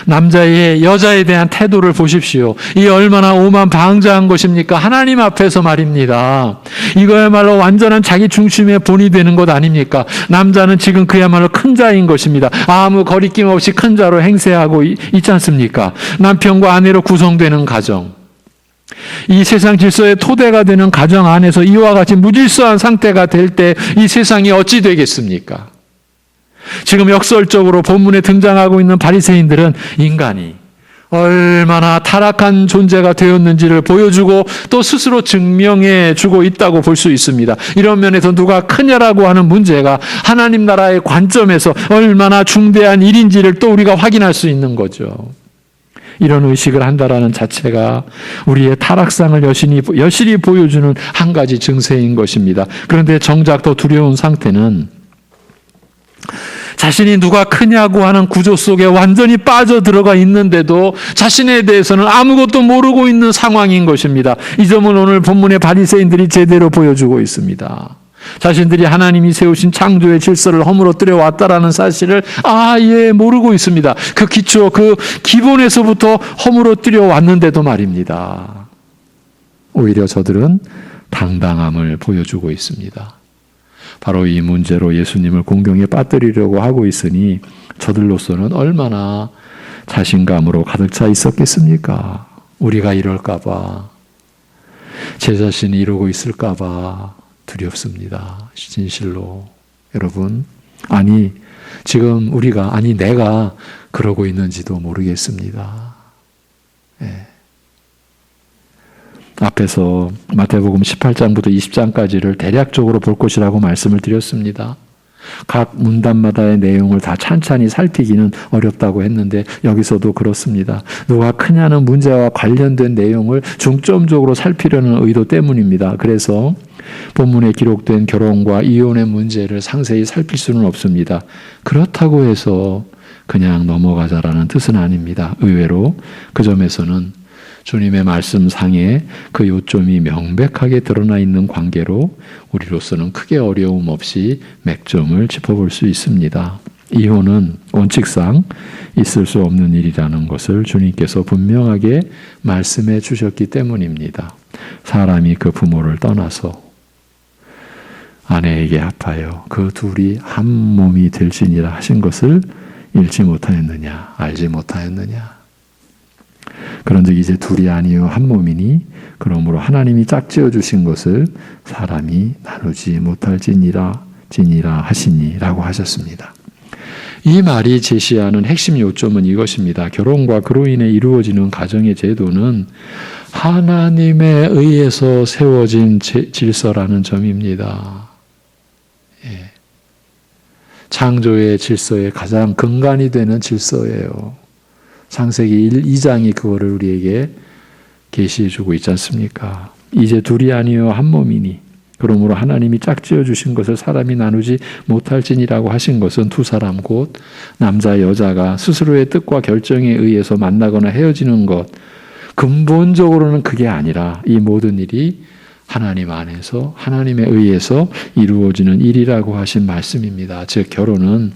남자의 여자에 대한 태도를 보십시오. 이 얼마나 오만방자한 것입니까? 하나님 앞에서 말입니다. 이거야말로 완전한 자기 중심의 본이 되는 것 아닙니까? 남자는 지금 그야말로 큰 자인 것입니다. 아무 거리낌 없이 큰 자로 행세하고 있지 않습니까? 남편과 아내로 구성되는 가정, 이 세상 질서의 토대가 되는 가정 안에서 이와 같이 무질서한 상태가 될 때 이 세상이 어찌 되겠습니까? 지금 역설적으로 본문에 등장하고 있는 바리새인들은 인간이 얼마나 타락한 존재가 되었는지를 보여주고 또 스스로 증명해 주고 있다고 볼 수 있습니다. 이런 면에서 누가 크냐라고 하는 문제가 하나님 나라의 관점에서 얼마나 중대한 일인지를 또 우리가 확인할 수 있는 거죠. 이런 의식을 한다라는 자체가 우리의 타락상을 여실히 보여주는 한 가지 증세인 것입니다. 그런데 정작 더 두려운 상태는 자신이 누가 크냐고 하는 구조 속에 완전히 빠져 들어가 있는데도 자신에 대해서는 아무것도 모르고 있는 상황인 것입니다. 이 점을 오늘 본문의 바리새인들이 제대로 보여주고 있습니다. 자신들이 하나님이 세우신 창조의 질서를 허물어뜨려 왔다라는 사실을 아예 모르고 있습니다. 그 기초, 그 기본에서부터 허물어뜨려 왔는데도 말입니다. 오히려 저들은 당당함을 보여주고 있습니다. 바로 이 문제로 예수님을 공경에 빠뜨리려고 하고 있으니 저들로서는 얼마나 자신감으로 가득 차 있었겠습니까? 우리가 이럴까 봐, 제 자신이 이러고 있을까 봐 두렵습니다. 진실로. 여러분, 아니 지금 우리가, 아니 내가 그러고 있는지도 모르겠습니다. 예. 앞에서 마태복음 18장부터 20장까지를 대략적으로 볼 것이라고 말씀을 드렸습니다. 각 문단마다의 내용을 다 찬찬히 살피기는 어렵다고 했는데 여기서도 그렇습니다. 누가 크냐는 문제와 관련된 내용을 중점적으로 살피려는 의도 때문입니다. 그래서 본문에 기록된 결혼과 이혼의 문제를 상세히 살필 수는 없습니다. 그렇다고 해서 그냥 넘어가자라는 뜻은 아닙니다. 의외로 그 점에서는 주님의 말씀상에 그 요점이 명백하게 드러나 있는 관계로 우리로서는 크게 어려움 없이 맥점을 짚어볼 수 있습니다. 이혼은 원칙상 있을 수 없는 일이라는 것을 주님께서 분명하게 말씀해 주셨기 때문입니다. 사람이 그 부모를 떠나서 아내에게 합하여 그 둘이 한 몸이 될지니라 하신 것을 읽지 못하였느냐, 알지 못하였느냐. 그런즉 이제 둘이 아니요 한 몸이니 그러므로 하나님이 짝지어 주신 것을 사람이 나누지 못할지니라 하시니라고 하셨습니다. 이 말이 제시하는 핵심 요점은 이것입니다. 결혼과 그로 인해 이루어지는 가정의 제도는 하나님에 의해서 세워진 질서라는 점입니다. 예. 창조의 질서의 가장 근간이 되는 질서예요. 창세기 2장이 그거를 우리에게 계시해 주고 있지 않습니까? 이제 둘이 아니요 한 몸이니 그러므로 하나님이 짝지어 주신 것을 사람이 나누지 못할지니라고 하신 것은 두 사람 곧 남자 여자가 스스로의 뜻과 결정에 의해서 만나거나 헤어지는 것, 근본적으로는 그게 아니라 이 모든 일이 하나님 안에서 하나님에 의해서 이루어지는 일이라고 하신 말씀입니다. 즉 결혼은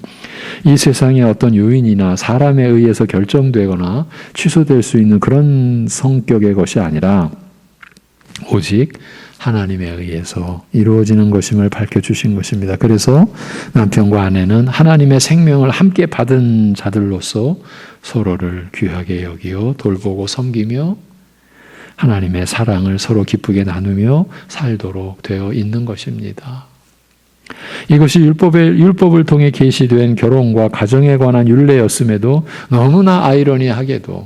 이 세상의 어떤 요인이나 사람에 의해서 결정되거나 취소될 수 있는 그런 성격의 것이 아니라 오직 하나님에 의해서 이루어지는 것임을 밝혀주신 것입니다. 그래서 남편과 아내는 하나님의 생명을 함께 받은 자들로서 서로를 귀하게 여기어 돌보고 섬기며 하나님의 사랑을 서로 기쁘게 나누며 살도록 되어 있는 것입니다. 이것이 율법을 통해 계시된 결혼과 가정에 관한 율례였음에도 너무나 아이러니하게도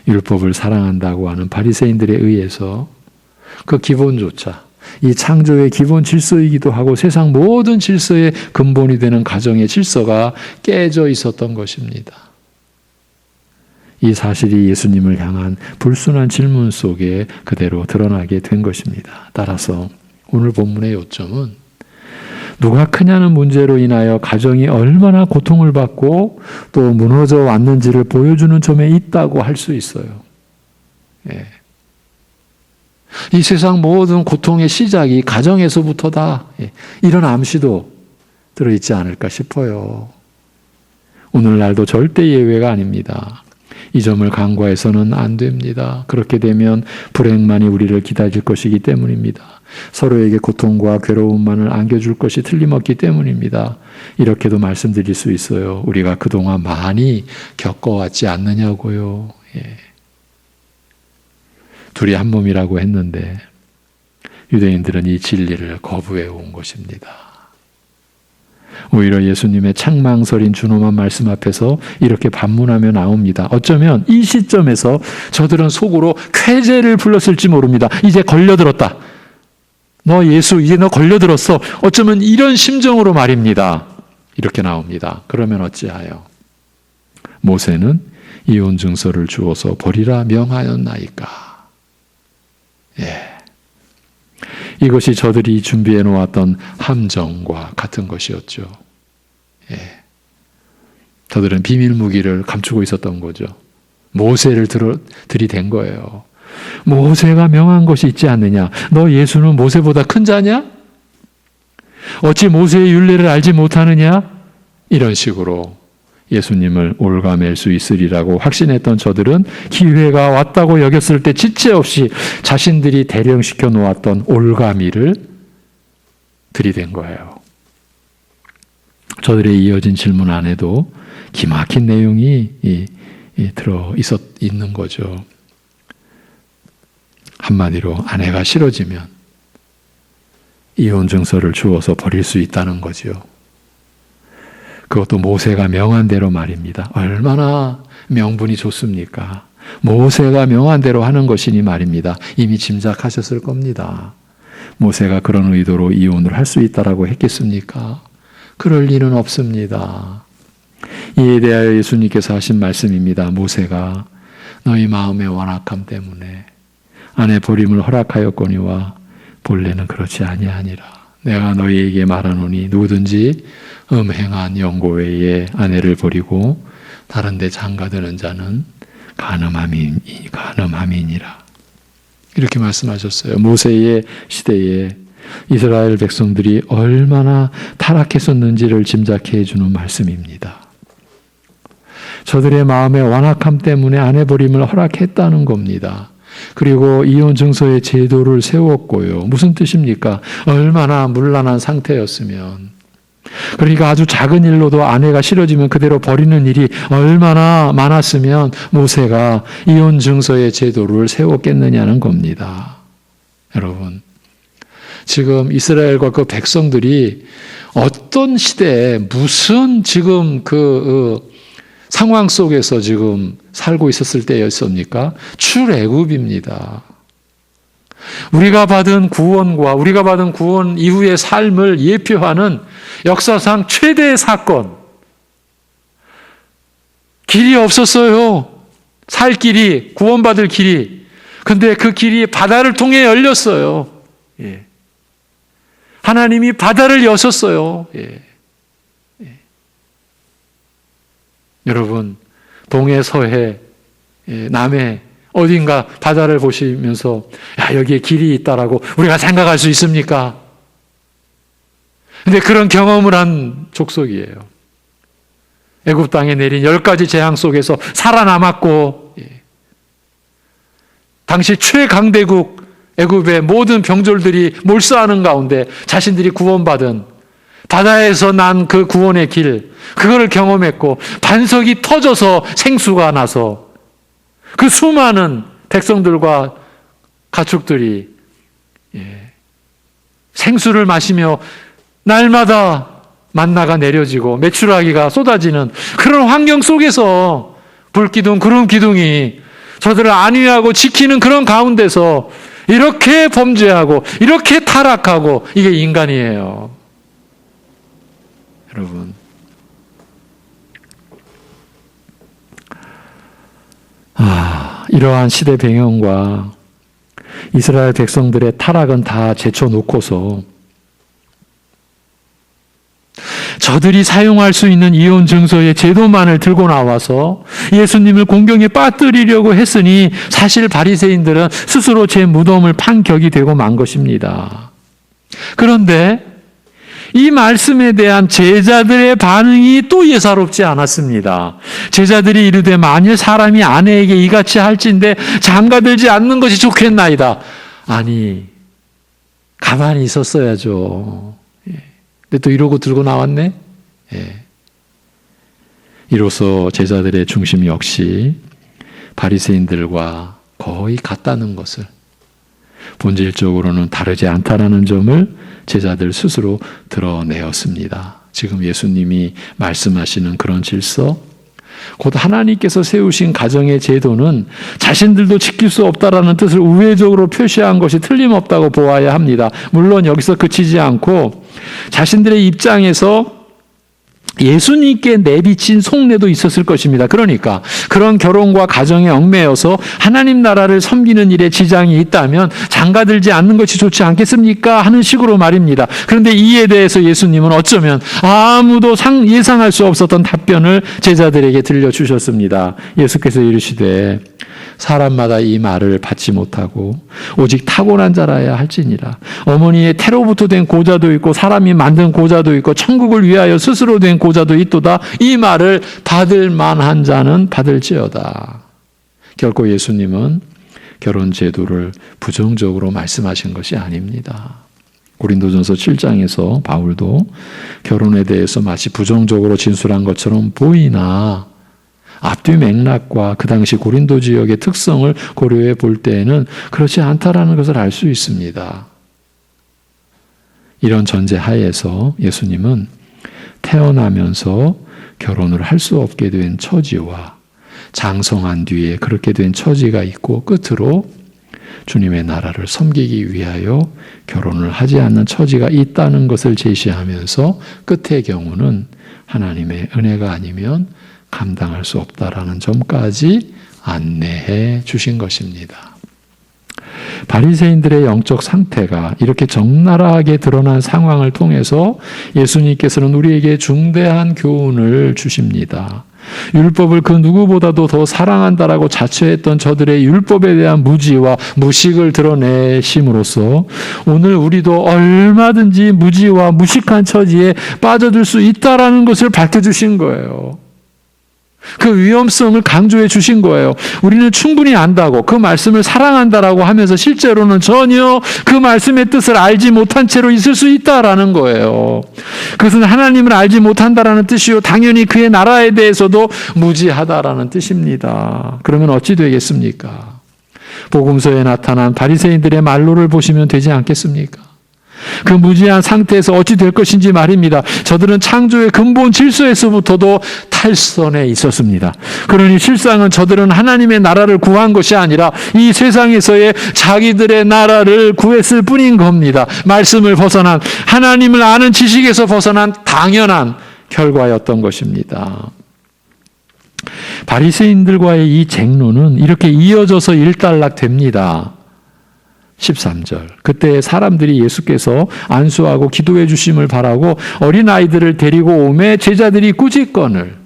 율법을 사랑한다고 하는 바리새인들에 의해서 그 기본조차 이 창조의 기본 질서이기도 하고 세상 모든 질서의 근본이 되는 가정의 질서가 깨져 있었던 것입니다. 이 사실이 예수님을 향한 불순한 질문 속에 그대로 드러나게 된 것입니다. 따라서 오늘 본문의 요점은 누가 크냐는 문제로 인하여 가정이 얼마나 고통을 받고 또 무너져 왔는지를 보여주는 점에 있다고 할 수 있어요. 예. 이 세상 모든 고통의 시작이 가정에서부터다. 예. 이런 암시도 들어있지 않을까 싶어요. 오늘날도 절대 예외가 아닙니다. 이 점을 간과해서는 안 됩니다. 그렇게 되면 불행만이 우리를 기다릴 것이기 때문입니다. 서로에게 고통과 괴로움만을 안겨줄 것이 틀림없기 때문입니다. 이렇게도 말씀드릴 수 있어요. 우리가 그동안 많이 겪어왔지 않느냐고요. 예. 둘이 한 몸이라고 했는데 유대인들은 이 진리를 거부해 온 것입니다. 오히려 예수님의 책망설인 준엄한 말씀 앞에서 이렇게 반문하며 나옵니다. 어쩌면 이 시점에서 저들은 속으로 쾌재를 불렀을지 모릅니다. 이제 걸려들었다. 너 예수 이제 너 걸려들었어. 어쩌면 이런 심정으로 말입니다. 이렇게 나옵니다. 그러면 어찌하여 모세는 이혼 증서를 주어서 버리라 명하였나이까. 예. 이것이 저들이 준비해 놓았던 함정과 같은 것이었죠. 저들은 비밀 무기를 감추고 있었던 거죠. 모세를 들이댄 거예요. 모세가 명한 것이 있지 않느냐? 너 예수는 모세보다 큰 자냐? 어찌 모세의 율례를 알지 못하느냐? 이런 식으로 예수님을 올가맬 수 있으리라고 확신했던 저들은 기회가 왔다고 여겼을 때 지체 없이 자신들이 대령시켜 놓았던 올가미를 들이댄 거예요. 저들의 이어진 질문 안에도 기막힌 내용이 있는 거죠. 한마디로 아내가 싫어지면 이혼 증서를 주어서 버릴 수 있다는 거죠. 그것도 모세가 명한 대로 말입니다. 얼마나 명분이 좋습니까? 모세가 명한 대로 하는 것이니 말입니다. 이미 짐작하셨을 겁니다. 모세가 그런 의도로 이혼을 할 수 있다라고 했겠습니까? 그럴 리는 없습니다. 이에 대하여 예수님께서 하신 말씀입니다. 모세가 너희 마음의 완악함 때문에 아내 버림을 허락하였거니와 본래는 그렇지 아니하니라. 내가 너희에게 말하노니 누구든지 음행한 영고 외에 아내를 버리고 다른 데 장가드는 자는 간음함이니라. 이렇게 말씀하셨어요. 모세의 시대에 이스라엘 백성들이 얼마나 타락했었는지를 짐작해 주는 말씀입니다. 저들의 마음의 완악함 때문에 아내 버림을 허락했다는 겁니다. 그리고 이혼 증서의 제도를 세웠고요. 무슨 뜻입니까? 얼마나 문란한 상태였으면. 그러니까 아주 작은 일로도 아내가 싫어지면 그대로 버리는 일이 얼마나 많았으면 모세가 이혼 증서의 제도를 세웠겠느냐는 겁니다. 여러분, 지금 이스라엘과 그 백성들이 어떤 시대에 무슨 지금 상황 속에서 지금 살고 있었을 때였습니까? 출애굽입니다. 우리가 받은 구원과 우리가 받은 구원 이후의 삶을 예표하는 역사상 최대의 사건. 길이 없었어요. 살 길이, 구원받을 길이. 근데 그 길이 바다를 통해 열렸어요. 하나님이 바다를 여셨어요. 여러분, 동해, 서해, 남해 어딘가 바다를 보시면서 야, 여기에 길이 있다라고 우리가 생각할 수 있습니까? 근데 그런 경험을 한 족속이에요. 애굽 땅에 내린 10가지 재앙 속에서 살아남았고, 당시 최강대국 애굽의 모든 병졸들이 몰수하는 가운데 자신들이 구원받은 바다에서 난 그 구원의 길, 그거를 경험했고 반석이 터져서 생수가 나서 그 수많은 백성들과 가축들이 생수를 마시며 날마다 만나가 내려지고 메추라기가 쏟아지는 그런 환경 속에서 불기둥, 구름 기둥이 저들을 안위하고 지키는 그런 가운데서 이렇게 범죄하고 이렇게 타락하고 이게 인간이에요. 여러분, 이러한 시대 배경과 이스라엘 백성들의 타락은 다 제쳐놓고서 저들이 사용할 수 있는 이혼 증서의 제도만을 들고 나와서 예수님을 공경에 빠뜨리려고 했으니 사실 바리새인들은 스스로 제 무덤을 판 격이 되고 만 것입니다. 그런데 이 말씀에 대한 제자들의 반응이 또 예사롭지 않았습니다. 제자들이 이르되 만일 사람이 아내에게 이같이 할진대 장가들지 않는 것이 좋겠나이다. 아니, 가만히 있었어야죠. 근데 또 이러고 들고 나왔네. 이로써 제자들의 중심 역시 바리새인들과 거의 같다는 것을, 본질적으로는 다르지 않다라는 점을 제자들 스스로 드러내었습니다. 지금 예수님이 말씀하시는 그런 질서, 곧 하나님께서 세우신 가정의 제도는 자신들도 지킬 수 없다라는 뜻을 우회적으로 표시한 것이 틀림없다고 보아야 합니다. 물론 여기서 그치지 않고 자신들의 입장에서 예수님께 내비친 속내도 있었을 것입니다. 그러니까 그런 결혼과 가정에 얽매여서 하나님 나라를 섬기는 일에 지장이 있다면 장가들지 않는 것이 좋지 않겠습니까? 하는 식으로 말입니다. 그런데 이에 대해서 예수님은 어쩌면 아무도 예상할 수 없었던 답변을 제자들에게 들려주셨습니다. 예수께서 이르시되 사람마다 이 말을 받지 못하고 오직 타고난 자라야 할지니라. 어머니의 태로부터 된 고자도 있고 사람이 만든 고자도 있고 천국을 위하여 스스로 된 고자도 있도다. 이 말을 받을 만한 자는 받을지어다. 결코 예수님은 결혼 제도를 부정적으로 말씀하신 것이 아닙니다. 고린도전서 7장에서 바울도 결혼에 대해서 마치 부정적으로 진술한 것처럼 보이나 앞뒤 맥락과 그 당시 고린도 지역의 특성을 고려해 볼 때에는 그렇지 않다라는 것을 알 수 있습니다. 이런 전제 하에서 예수님은 태어나면서 결혼을 할 수 없게 된 처지와 장성한 뒤에 그렇게 된 처지가 있고 끝으로 주님의 나라를 섬기기 위하여 결혼을 하지 않는 처지가 있다는 것을 제시하면서 끝의 경우는 하나님의 은혜가 아니면 감당할 수 없다라는 점까지 안내해 주신 것입니다. 바리새인들의 영적 상태가 이렇게 적나라하게 드러난 상황을 통해서 예수님께서는 우리에게 중대한 교훈을 주십니다. 율법을 그 누구보다도 더 사랑한다라고 자처했던 저들의 율법에 대한 무지와 무식을 드러내심으로써 오늘 우리도 얼마든지 무지와 무식한 처지에 빠져들 수 있다라는 것을 밝혀주신 거예요. 그 위험성을 강조해 주신 거예요. 우리는 충분히 안다고 그 말씀을 사랑한다라고 하면서 실제로는 전혀 그 말씀의 뜻을 알지 못한 채로 있을 수 있다라는 거예요. 그것은 하나님을 알지 못한다라는 뜻이요 당연히 그의 나라에 대해서도 무지하다라는 뜻입니다. 그러면 어찌 되겠습니까? 복음서에 나타난 바리새인들의 말로를 보시면 되지 않겠습니까? 그 무지한 상태에서 어찌 될 것인지 말입니다. 저들은 창조의 근본 질서에서부터도 탈선해 있었습니다. 그러니 실상은 저들은 하나님의 나라를 구한 것이 아니라 이 세상에서의 자기들의 나라를 구했을 뿐인 겁니다. 말씀을 벗어난 하나님을 아는 지식에서 벗어난 당연한 결과였던 것입니다. 바리새인들과의 이 쟁론은 이렇게 이어져서 일단락됩니다. 13절. 그때 사람들이 예수께서 안수하고 기도해 주심을 바라고 어린아이들을 데리고 오매 제자들이 꾸짖거늘.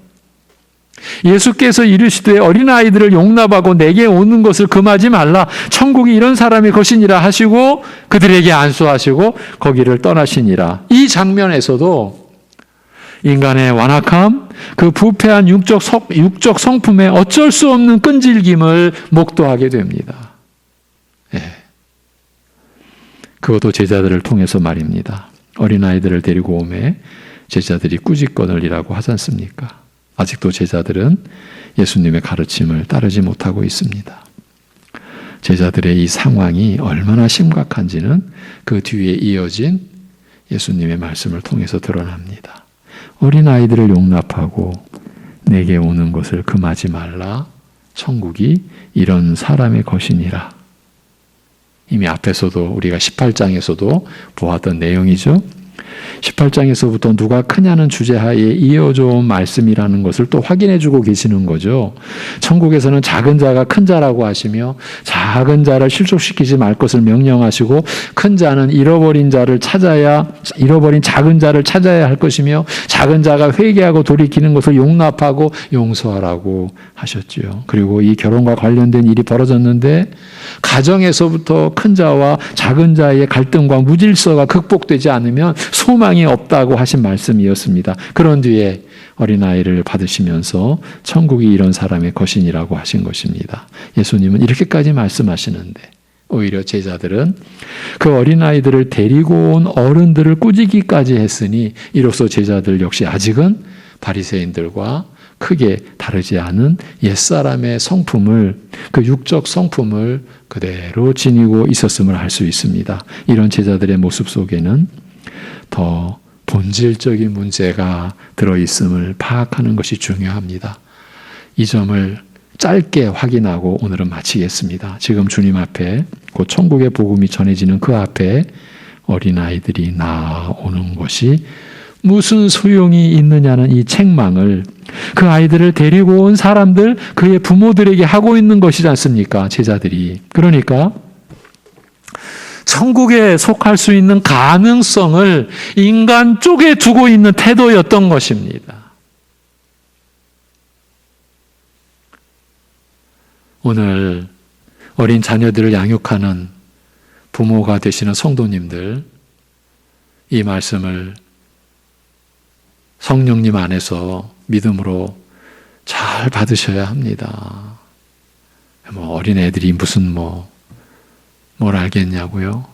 예수께서 이르시되 어린아이들을 용납하고 내게 오는 것을 금하지 말라. 천국이 이런 사람의 것이니라 하시고 그들에게 안수하시고 거기를 떠나시니라. 이 장면에서도 인간의 완악함, 그 부패한 육적 성품에 어쩔 수 없는 끈질김을 목도하게 됩니다. 예. 그것도 제자들을 통해서 말입니다. 어린아이들을 데리고 오매 제자들이 꾸짖거늘이라고 하지 않습니까? 아직도 제자들은 예수님의 가르침을 따르지 못하고 있습니다. 제자들의 이 상황이 얼마나 심각한지는 그 뒤에 이어진 예수님의 말씀을 통해서 드러납니다. 어린아이들을 용납하고 내게 오는 것을 금하지 말라. 천국이 이런 사람의 것이니라. 이미 앞에서도 우리가 18장에서도 보았던 내용이죠. 18장에서부터 누가 크냐는 주제하에 이어져 온 말씀이라는 것을 또 확인해 주고 계시는 거죠. 천국에서는 작은 자가 큰 자라고 하시며 작은 자를 실족시키지 말 것을 명령하시고 큰 자는 잃어버린 작은 자를 찾아야 할 것이며 작은 자가 회개하고 돌이키는 것을 용납하고 용서하라고 하셨죠. 그리고 이 결혼과 관련된 일이 벌어졌는데 가정에서부터 큰 자와 작은 자의 갈등과 무질서가 극복되지 않으면 소망이 없다고 하신 말씀이었습니다. 그런 뒤에 어린아이를 받으시면서 천국이 이런 사람의 것이니라고 하신 것입니다. 예수님은 이렇게까지 말씀하시는데 오히려 제자들은 그 어린아이들을 데리고 온 어른들을 꾸짖기까지 했으니 이로써 제자들 역시 아직은 바리새인들과 크게 다르지 않은 옛사람의 성품을, 그 육적 성품을 그대로 지니고 있었음을 알 수 있습니다. 이런 제자들의 모습 속에는 더 본질적인 문제가 들어있음을 파악하는 것이 중요합니다. 이 점을 짧게 확인하고 오늘은 마치겠습니다. 지금 주님 앞에 곧 천국의 복음이 전해지는 그 앞에 어린아이들이 나오는 것이 무슨 소용이 있느냐는 이 책망을 그 아이들을 데리고 온 사람들, 그의 부모들에게 하고 있는 것이지 않습니까? 제자들이. 그러니까 천국에 속할 수 있는 가능성을 인간 쪽에 두고 있는 태도였던 것입니다. 오늘 어린 자녀들을 양육하는 부모가 되시는 성도님들, 이 말씀을 성령님 안에서 믿음으로 잘 받으셔야 합니다. 어린 애들이 무슨 뭘 알겠냐고요?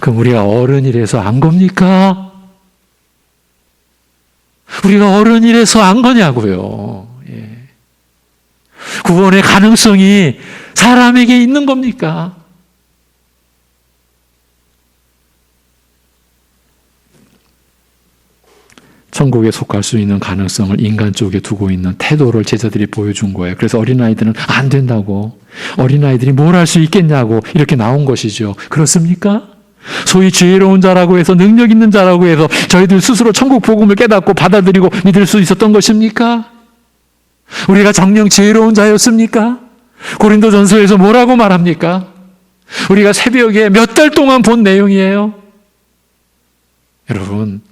그럼 우리가 어른이라서 안 겁니까? 우리가 어른이라서 안 거냐고요. 예. 구원의 가능성이 사람에게 있는 겁니까? 천국에 속할 수 있는 가능성을 인간 쪽에 두고 있는 태도를 제자들이 보여준 거예요. 그래서 어린아이들은 안 된다고, 어린아이들이 뭘 할 수 있겠냐고 이렇게 나온 것이죠. 그렇습니까? 소위 지혜로운 자라고 해서, 능력 있는 자라고 해서 저희들 스스로 천국 복음을 깨닫고 받아들이고 믿을 수 있었던 것입니까? 우리가 정녕 지혜로운 자였습니까? 고린도전서에서 뭐라고 말합니까? 우리가 새벽에 몇 달 동안 본 내용이에요. 여러분,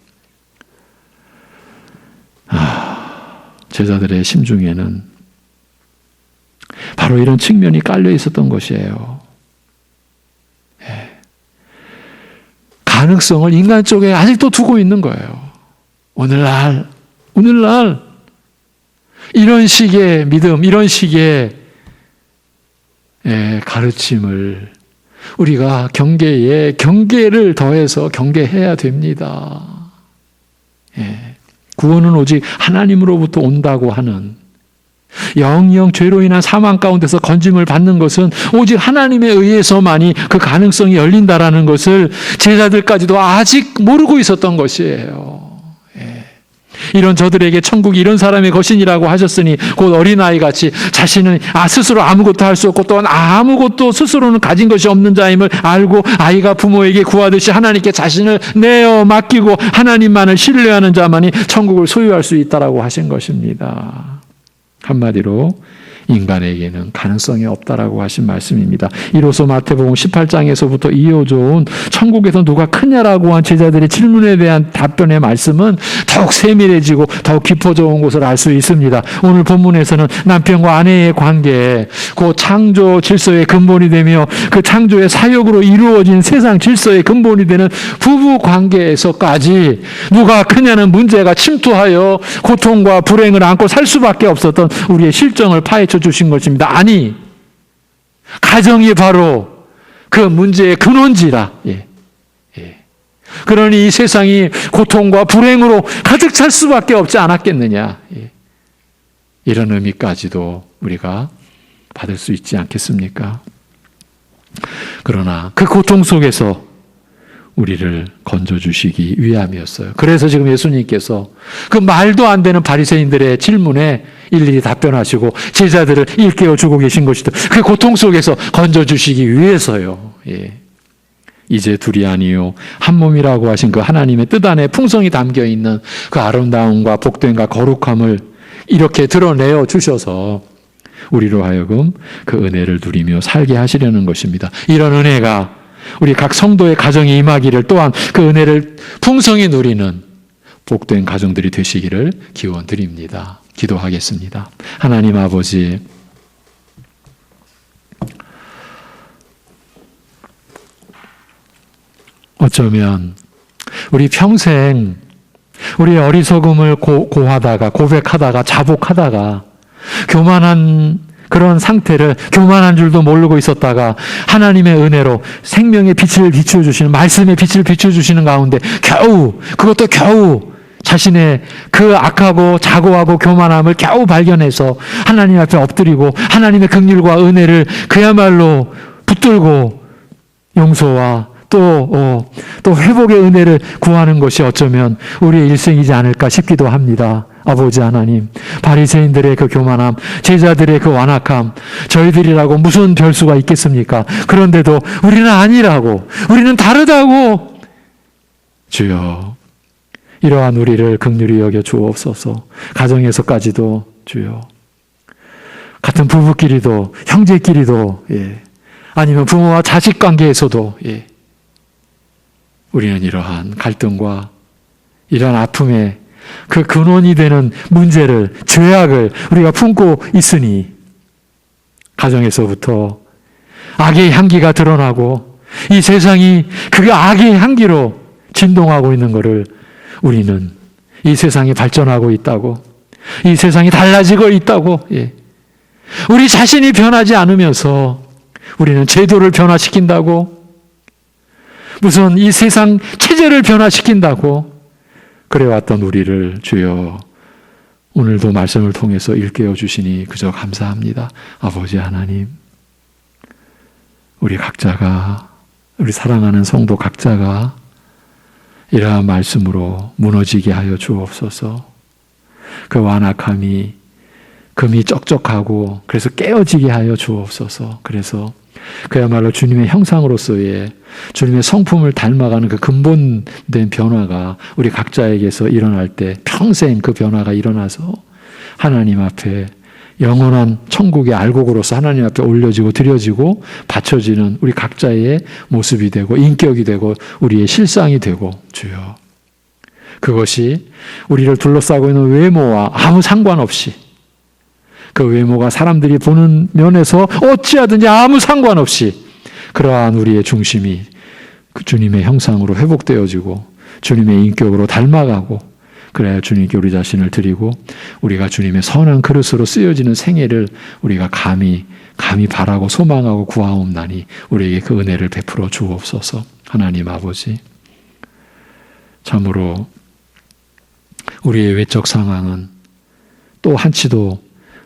제자들의 심중에는 바로 이런 측면이 깔려 있었던 것이에요. 가능성을 인간 쪽에 아직도 두고 있는 거예요. 오늘날 이런 식의 믿음, 이런 식의 가르침을 우리가 경계에 경계를 더해서 경계해야 됩니다. 구원은 오직 하나님으로부터 온다고 하는, 영영 죄로 인한 사망 가운데서 건짐을 받는 것은 오직 하나님에 의해서만이 그 가능성이 열린다라는 것을 제자들까지도 아직 모르고 있었던 것이에요. 이런 저들에게 천국이 이런 사람의 것이니라고 하셨으니 곧 어린아이같이 자신은 스스로 아무것도 할 수 없고 또한 아무것도 스스로는 가진 것이 없는 자임을 알고 아이가 부모에게 구하듯이 하나님께 자신을 내어 맡기고 하나님만을 신뢰하는 자만이 천국을 소유할 수 있다라고 하신 것입니다. 한마디로 인간에게는 가능성이 없다라고 하신 말씀입니다. 이로써 마태복음 18장에서부터 이어져온 천국에서 누가 크냐라고 한 제자들의 질문에 대한 답변의 말씀은 더욱 세밀해지고 더욱 깊어져 온 것을 알 수 있습니다. 오늘 본문에서는 남편과 아내의 관계, 그 창조 질서의 근본이 되며 그 창조의 사역으로 이루어진 세상 질서의 근본이 되는 부부 관계에서까지 누가 크냐는 문제가 침투하여 고통과 불행을 안고 살 수밖에 없었던 우리의 실정을 파헤쳐 주신 것입니다. 아니, 가정이 바로 그 문제의 근원지라. 그러니 이 세상이 고통과 불행으로 가득 찰 수밖에 없지 않았겠느냐. 이런 의미까지도 우리가 받을 수 있지 않겠습니까? 그러나 그 고통 속에서 우리를 건져주시기 위함이었어요. 그래서 지금 예수님께서 그 말도 안 되는 바리새인들의 질문에 일일이 답변하시고 제자들을 일깨워주고 계신 것이다. 그 고통 속에서 건져주시기 위해서요. 이제 둘이 아니요 한 몸이라고 하신 그 하나님의 뜻 안에 풍성이 담겨있는 그 아름다움과 복됨과 거룩함을 이렇게 드러내어 주셔서 우리로 하여금 그 은혜를 누리며 살게 하시려는 것입니다. 이런 은혜가 우리 각 성도의 가정에 임하기를, 또한 그 은혜를 풍성히 누리는 복된 가정들이 되시기를 기원드립니다. 기도하겠습니다. 하나님 아버지, 어쩌면 우리 평생 우리의 어리석음을 고하다가, 고백하다가, 자복하다가 교만한 그런 상태를, 교만한 줄도 모르고 있었다가 하나님의 은혜로 생명의 빛을 비추어주시는, 말씀의 빛을 비추어주시는 가운데 그것도 겨우 자신의 그 악하고 자고하고 교만함을 겨우 발견해서 하나님 앞에 엎드리고 하나님의 긍휼과 은혜를 그야말로 붙들고 용서와 또 회복의 은혜를 구하는 것이 어쩌면 우리의 일생이지 않을까 싶기도 합니다. 아버지 하나님, 바리새인들의 그 교만함, 제자들의 그 완악함, 저희들이라고 무슨 별수가 있겠습니까? 그런데도 우리는 아니라고, 우리는 다르다고, 주여, 이러한 우리를 긍휼히 여겨 주옵소서. 가정에서까지도 주여. 같은 부부끼리도, 형제끼리도, 아니면 부모와 자식 관계에서도, 우리는 이러한 갈등과 이러한 아픔의 그 근원이 되는 문제를, 죄악을 우리가 품고 있으니, 가정에서부터 악의 향기가 드러나고, 이 세상이 그 악의 향기로 진동하고 있는 것을 우리는 이 세상이 발전하고 있다고, 이 세상이 달라지고 있다고, 우리 자신이 변하지 않으면서 우리는 제도를 변화시킨다고, 무슨 이 세상 체제를 변화시킨다고 그래왔던 우리를 주여 오늘도 말씀을 통해서 일깨워 주시니 그저 감사합니다. 아버지 하나님, 우리 각자가, 우리 사랑하는 성도 각자가 이러한 말씀으로 무너지게 하여 주옵소서. 그 완악함이, 금이 쩍쩍하고 그래서 깨어지게 하여 주옵소서. 그래서 그야말로 주님의 형상으로서의 주님의 성품을 닮아가는 그 근본된 변화가 우리 각자에게서 일어날 때 평생 그 변화가 일어나서 하나님 앞에 영원한 천국의 알곡으로서 하나님 앞에 올려지고 드려지고 바쳐지는 우리 각자의 모습이 되고 인격이 되고 우리의 실상이 되고 주여, 그것이 우리를 둘러싸고 있는 외모와 아무 상관없이, 그 외모가 사람들이 보는 면에서 어찌하든지 아무 상관없이 그러한 우리의 중심이 그 주님의 형상으로 회복되어지고 주님의 인격으로 닮아가고, 그래야 주님께 우리 자신을 드리고 우리가 주님의 선한 그릇으로 쓰여지는 생애를 우리가 감히 바라고 소망하고 구하옵나니 우리에게 그 은혜를 베풀어 주옵소서. 하나님 아버지, 참으로 우리의 외적 상황은 또 한치도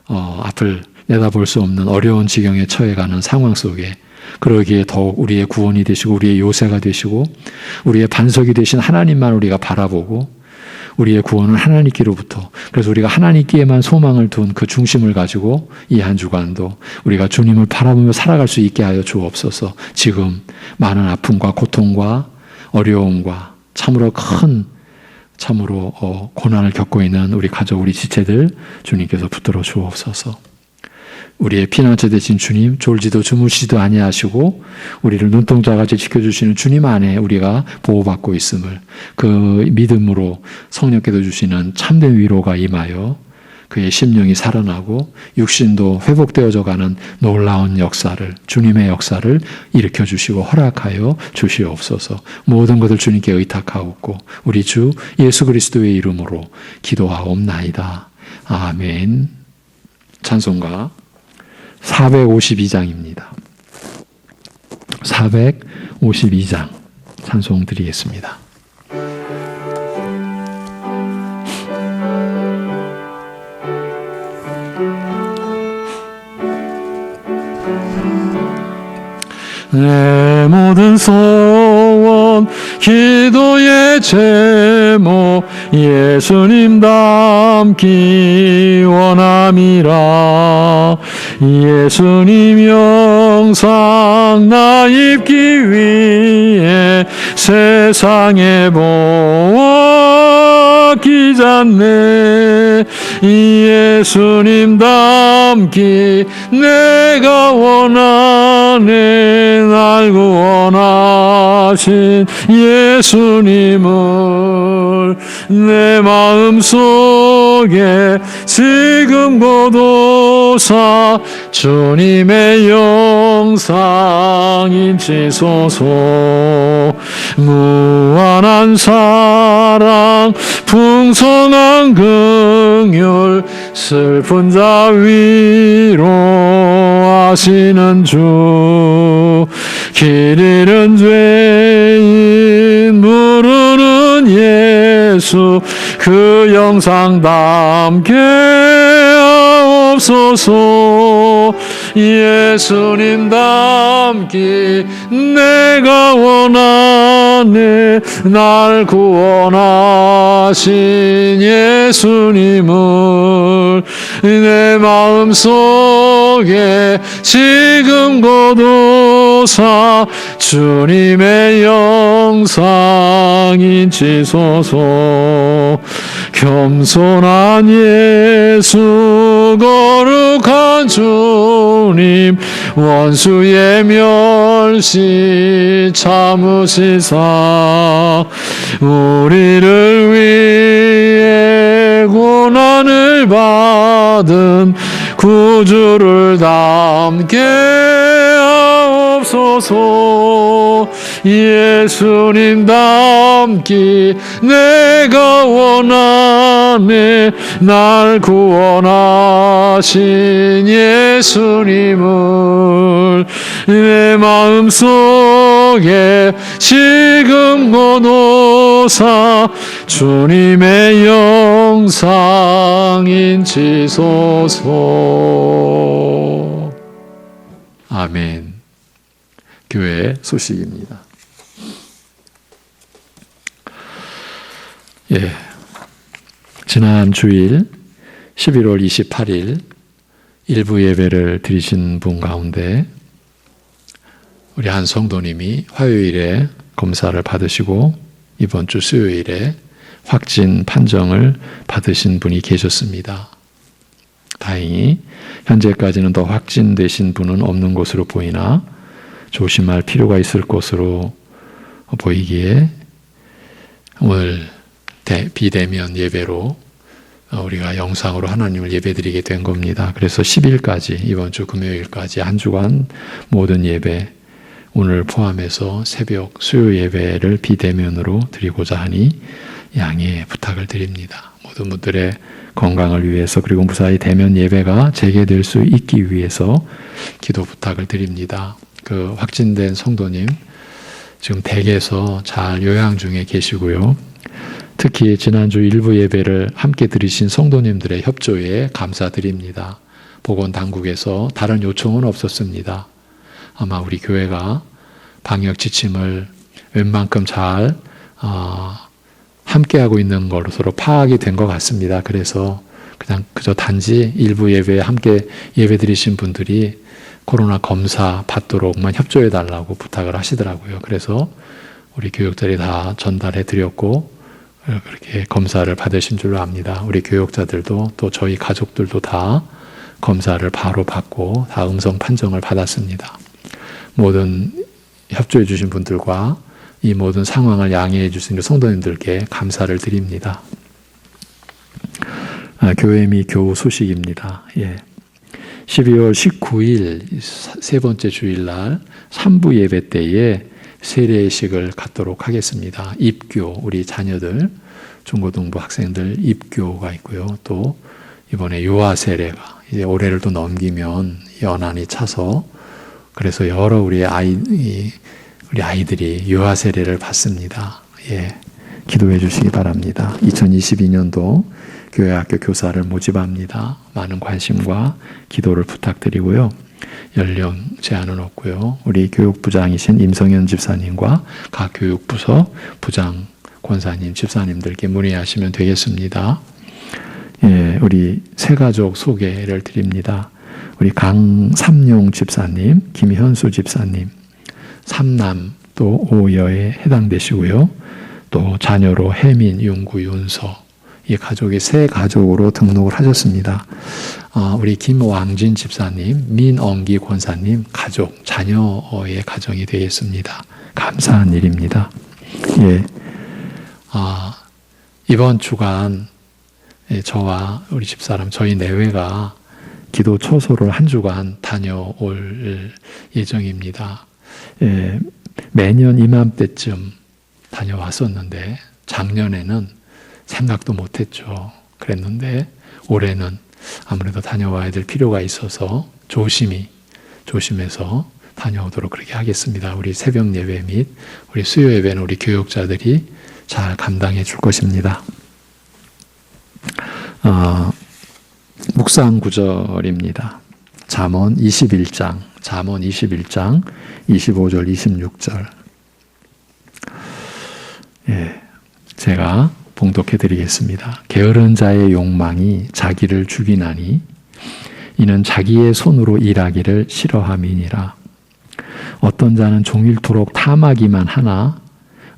앞을 내다볼 수 없는 어려운 지경에 처해가는 상황 속에, 그러기에 더욱 우리의 구원이 되시고 우리의 요새가 되시고 우리의 반석이 되신 하나님만 우리가 바라보고, 우리의 구원은 하나님께로부터, 그래서 우리가 하나님께만 소망을 둔 그 중심을 가지고 이 한 주간도 우리가 주님을 바라보며 살아갈 수 있게 하여 주옵소서. 지금 많은 아픔과 고통과 어려움과 참으로 고난을 겪고 있는 우리 가족, 우리 지체들 주님께서 붙들어 주옵소서. 우리의 피난처 되신 주님, 졸지도 주무시지도 아니하시고 우리를 눈동자같이 지켜주시는 주님 안에 우리가 보호받고 있음을, 그 믿음으로 성령께서 주시는 참된 위로가 임하여 그의 심령이 살아나고 육신도 회복되어져 가는 놀라운 역사를, 주님의 역사를 일으켜 주시고 허락하여 주시옵소서. 모든 것을 주님께 의탁하옵고 우리 주 예수 그리스도의 이름으로 기도하옵나이다. 아멘. 찬송가 452장입니다. 452장 찬송 드리겠습니다. 내 모든 소원 기도의 제목 예수님 닮기 원함이라. 예수님 영상 나 입기 위해 세상에 보았기 전에 예수님 닮기 내가 원하네. 날 구원하신 예수님을 내 마음속에 지금 고도사 주님의 영상 인치소서. 무한한 사랑 풍성한 긍휼 슬픈 자 위로하시는 주. 길 잃은 죄인 부르는 예수 그 영상 담게 하옵소서. 예수님 닮기 내가 원하네. 날 구원하신 예수님을 내 마음속에 지금 고도사 오사 주님의 영상인치소서. 겸손한 예수 거룩한 주님 원수의 멸시 참으시사 우리를 위해 고난을 받은 구주를 닮게 하옵소서. 예수님 닮기 내가 원하네. 날 구원하신 예수님을 내 마음속에 지금 거둬사 주님의 영상인치소서. 아멘. 교회 소식입니다. 예, 지난 주일 11월 28일 일부 예배를 드리신 분 가운데 우리 한 성도님이 화요일에 검사를 받으시고 이번 주 수요일에 확진 판정을 받으신 분이 계셨습니다. 다행히 현재까지는 더 확진되신 분은 없는 것으로 보이나 조심할 필요가 있을 것으로 보이기에 오늘 비대면 예배로 우리가 영상으로 하나님을 예배드리게 된 겁니다. 그래서 10일까지 이번 주 금요일까지 한 주간 모든 예배 오늘 포함해서 새벽 수요 예배를 비대면으로 드리고자 하니 양해 부탁을 드립니다. 모든 분들의 건강을 위해서 그리고 무사히 대면 예배가 재개될 수 있기 위해서 기도 부탁을 드립니다. 그 확진된 성도님 지금 댁에서 잘 요양 중에 계시고요. 특히 지난주 일부 예배를 함께 드리신 성도님들의 협조에 감사드립니다. 보건당국에서 다른 요청은 없었습니다. 아마 우리 교회가 방역 지침을 웬만큼 잘 함께하고 있는 것으로 파악이 된 것 같습니다. 그래서 그저 단지 일부 예배에 함께 예배 드리신 분들이 코로나 검사 받도록만 협조해 달라고 부탁을 하시더라고요. 그래서 우리 교육자들이 다 전달해 드렸고 그렇게 검사를 받으신 줄로 압니다. 우리 교육자들도 또 저희 가족들도 다 검사를 바로 받고 다 음성 판정을 받았습니다. 모든 협조해 주신 분들과 이 모든 상황을 양해해 주신 성도님들께 감사를 드립니다. 교회 및 교우 소식입니다. 12월 19일 세 번째 주일날 3부 예배 때에 세례식을 갖도록 하겠습니다. 입교, 우리 자녀들, 중고등부 학생들 입교가 있고요. 또 이번에 유아 세례가 이제 올해를 또 넘기면 연한이 차서 그래서 여러 우리 아이들이 유아 세례를 받습니다. 기도해 주시기 바랍니다. 2022년도 교회 학교 교사를 모집합니다. 많은 관심과 기도를 부탁드리고요. 연령 제한은 없고요. 우리 교육부장이신 임성현 집사님과 각 교육부서 부장, 권사님, 집사님들께 문의하시면 되겠습니다. 우리 세 가족 소개를 드립니다. 우리 강삼용 집사님, 김현수 집사님, 삼남 또 오여에 해당되시고요. 또 자녀로 혜민, 윤구, 윤서 이 가족이 세 가족으로 등록을 하셨습니다. 우리 김왕진 집사님, 민엉기 권사님 가족, 자녀의 가정이 되겠습니다. 감사한 일입니다. 이번 주간 저와 우리 집사람, 저희 내외가 기도 초소를 한 주간 다녀올 예정입니다. 매년 이맘때쯤 다녀왔었는데 작년에는 생각도 못했죠. 그랬는데 올해는 아무래도 다녀와야 될 필요가 있어서 조심해서 다녀오도록 그렇게 하겠습니다. 우리 새벽 예배 및 우리 수요 예배는 우리 교육자들이 잘 감당해 줄 것입니다. 묵상 구절입니다. 잠언 21장 25절 26절 제가 봉독해 드리겠습니다. 게으른 자의 욕망이 자기를 죽이나니 이는 자기의 손으로 일하기를 싫어함이니라. 어떤 자는 종일토록 탐하기만 하나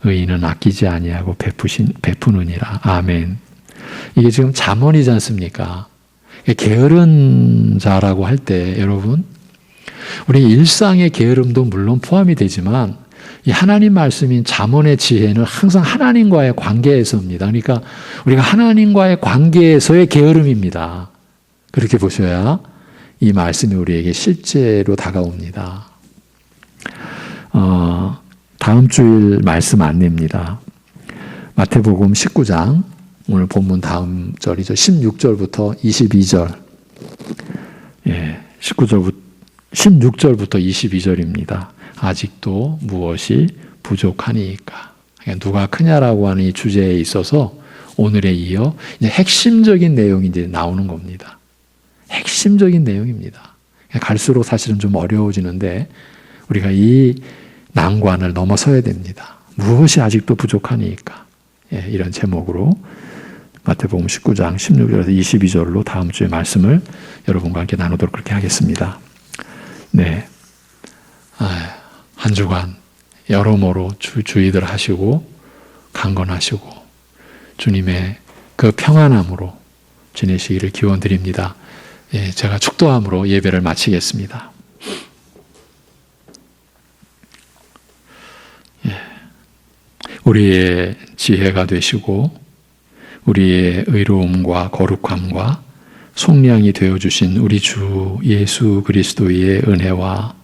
의인은 아끼지 아니하고 베푸느니라. 아멘. 이게 지금 잠언이지 않습니까? 게으른 자라고 할 때 여러분, 우리 일상의 게으름도 물론 포함이 되지만 이 하나님 말씀인 잠언의 지혜는 항상 하나님과의 관계에서입니다. 그러니까 우리가 하나님과의 관계에서의 게으름입니다. 그렇게 보셔야 이 말씀이 우리에게 실제로 다가옵니다. 다음 주일 말씀 안내입니다. 마태복음 19장, 오늘 본문 다음 절이죠. 16절부터 22절. 16절부터 22절입니다. 아직도 무엇이 부족하니까. 누가 크냐라고 하는 이 주제에 있어서 오늘에 이어 이제 핵심적인 내용이 이제 나오는 겁니다. 핵심적인 내용입니다. 갈수록 사실은 좀 어려워지는데 우리가 이 난관을 넘어서야 됩니다. 무엇이 아직도 부족하니까. 이런 제목으로 마태복음 19장 16절에서 22절로 다음 주에 말씀을 여러분과 함께 나누도록 그렇게 하겠습니다. 네. 한 주간 여러모로 주의들 하시고 강건하시고 주님의 그 평안함으로 지내시기를 기원드립니다. 제가 축도함으로 예배를 마치겠습니다. 우리의 지혜가 되시고 우리의 의로움과 거룩함과 속량이 되어주신 우리 주 예수 그리스도의 은혜와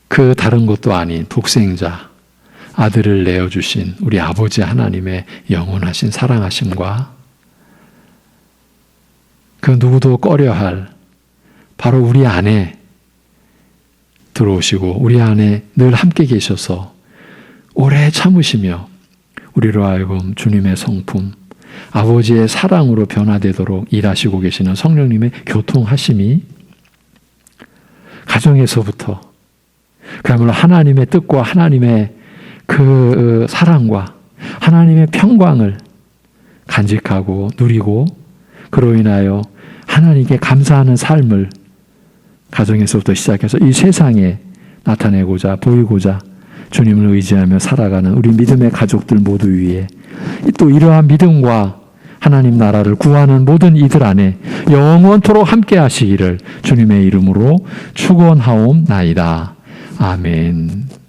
그 다른 것도 아닌 독생자 아들을 내어주신 우리 아버지 하나님의 영원하신 사랑하심과 그 누구도 꺼려할 바로 우리 안에 들어오시고 우리 안에 늘 함께 계셔서 오래 참으시며 우리로 하여금 주님의 성품 아버지의 사랑으로 변화되도록 일하시고 계시는 성령님의 교통하심이 가정에서부터 그야말로 하나님의 뜻과 하나님의 그 사랑과 하나님의 평강을 간직하고 누리고 그로 인하여 하나님께 감사하는 삶을 가정에서부터 시작해서 이 세상에 나타내고자 보이고자 주님을 의지하며 살아가는 우리 믿음의 가족들 모두 위에 또 이러한 믿음과 하나님 나라를 구하는 모든 이들 안에 영원토록 함께 하시기를 주님의 이름으로 축원하옵나이다. 아멘.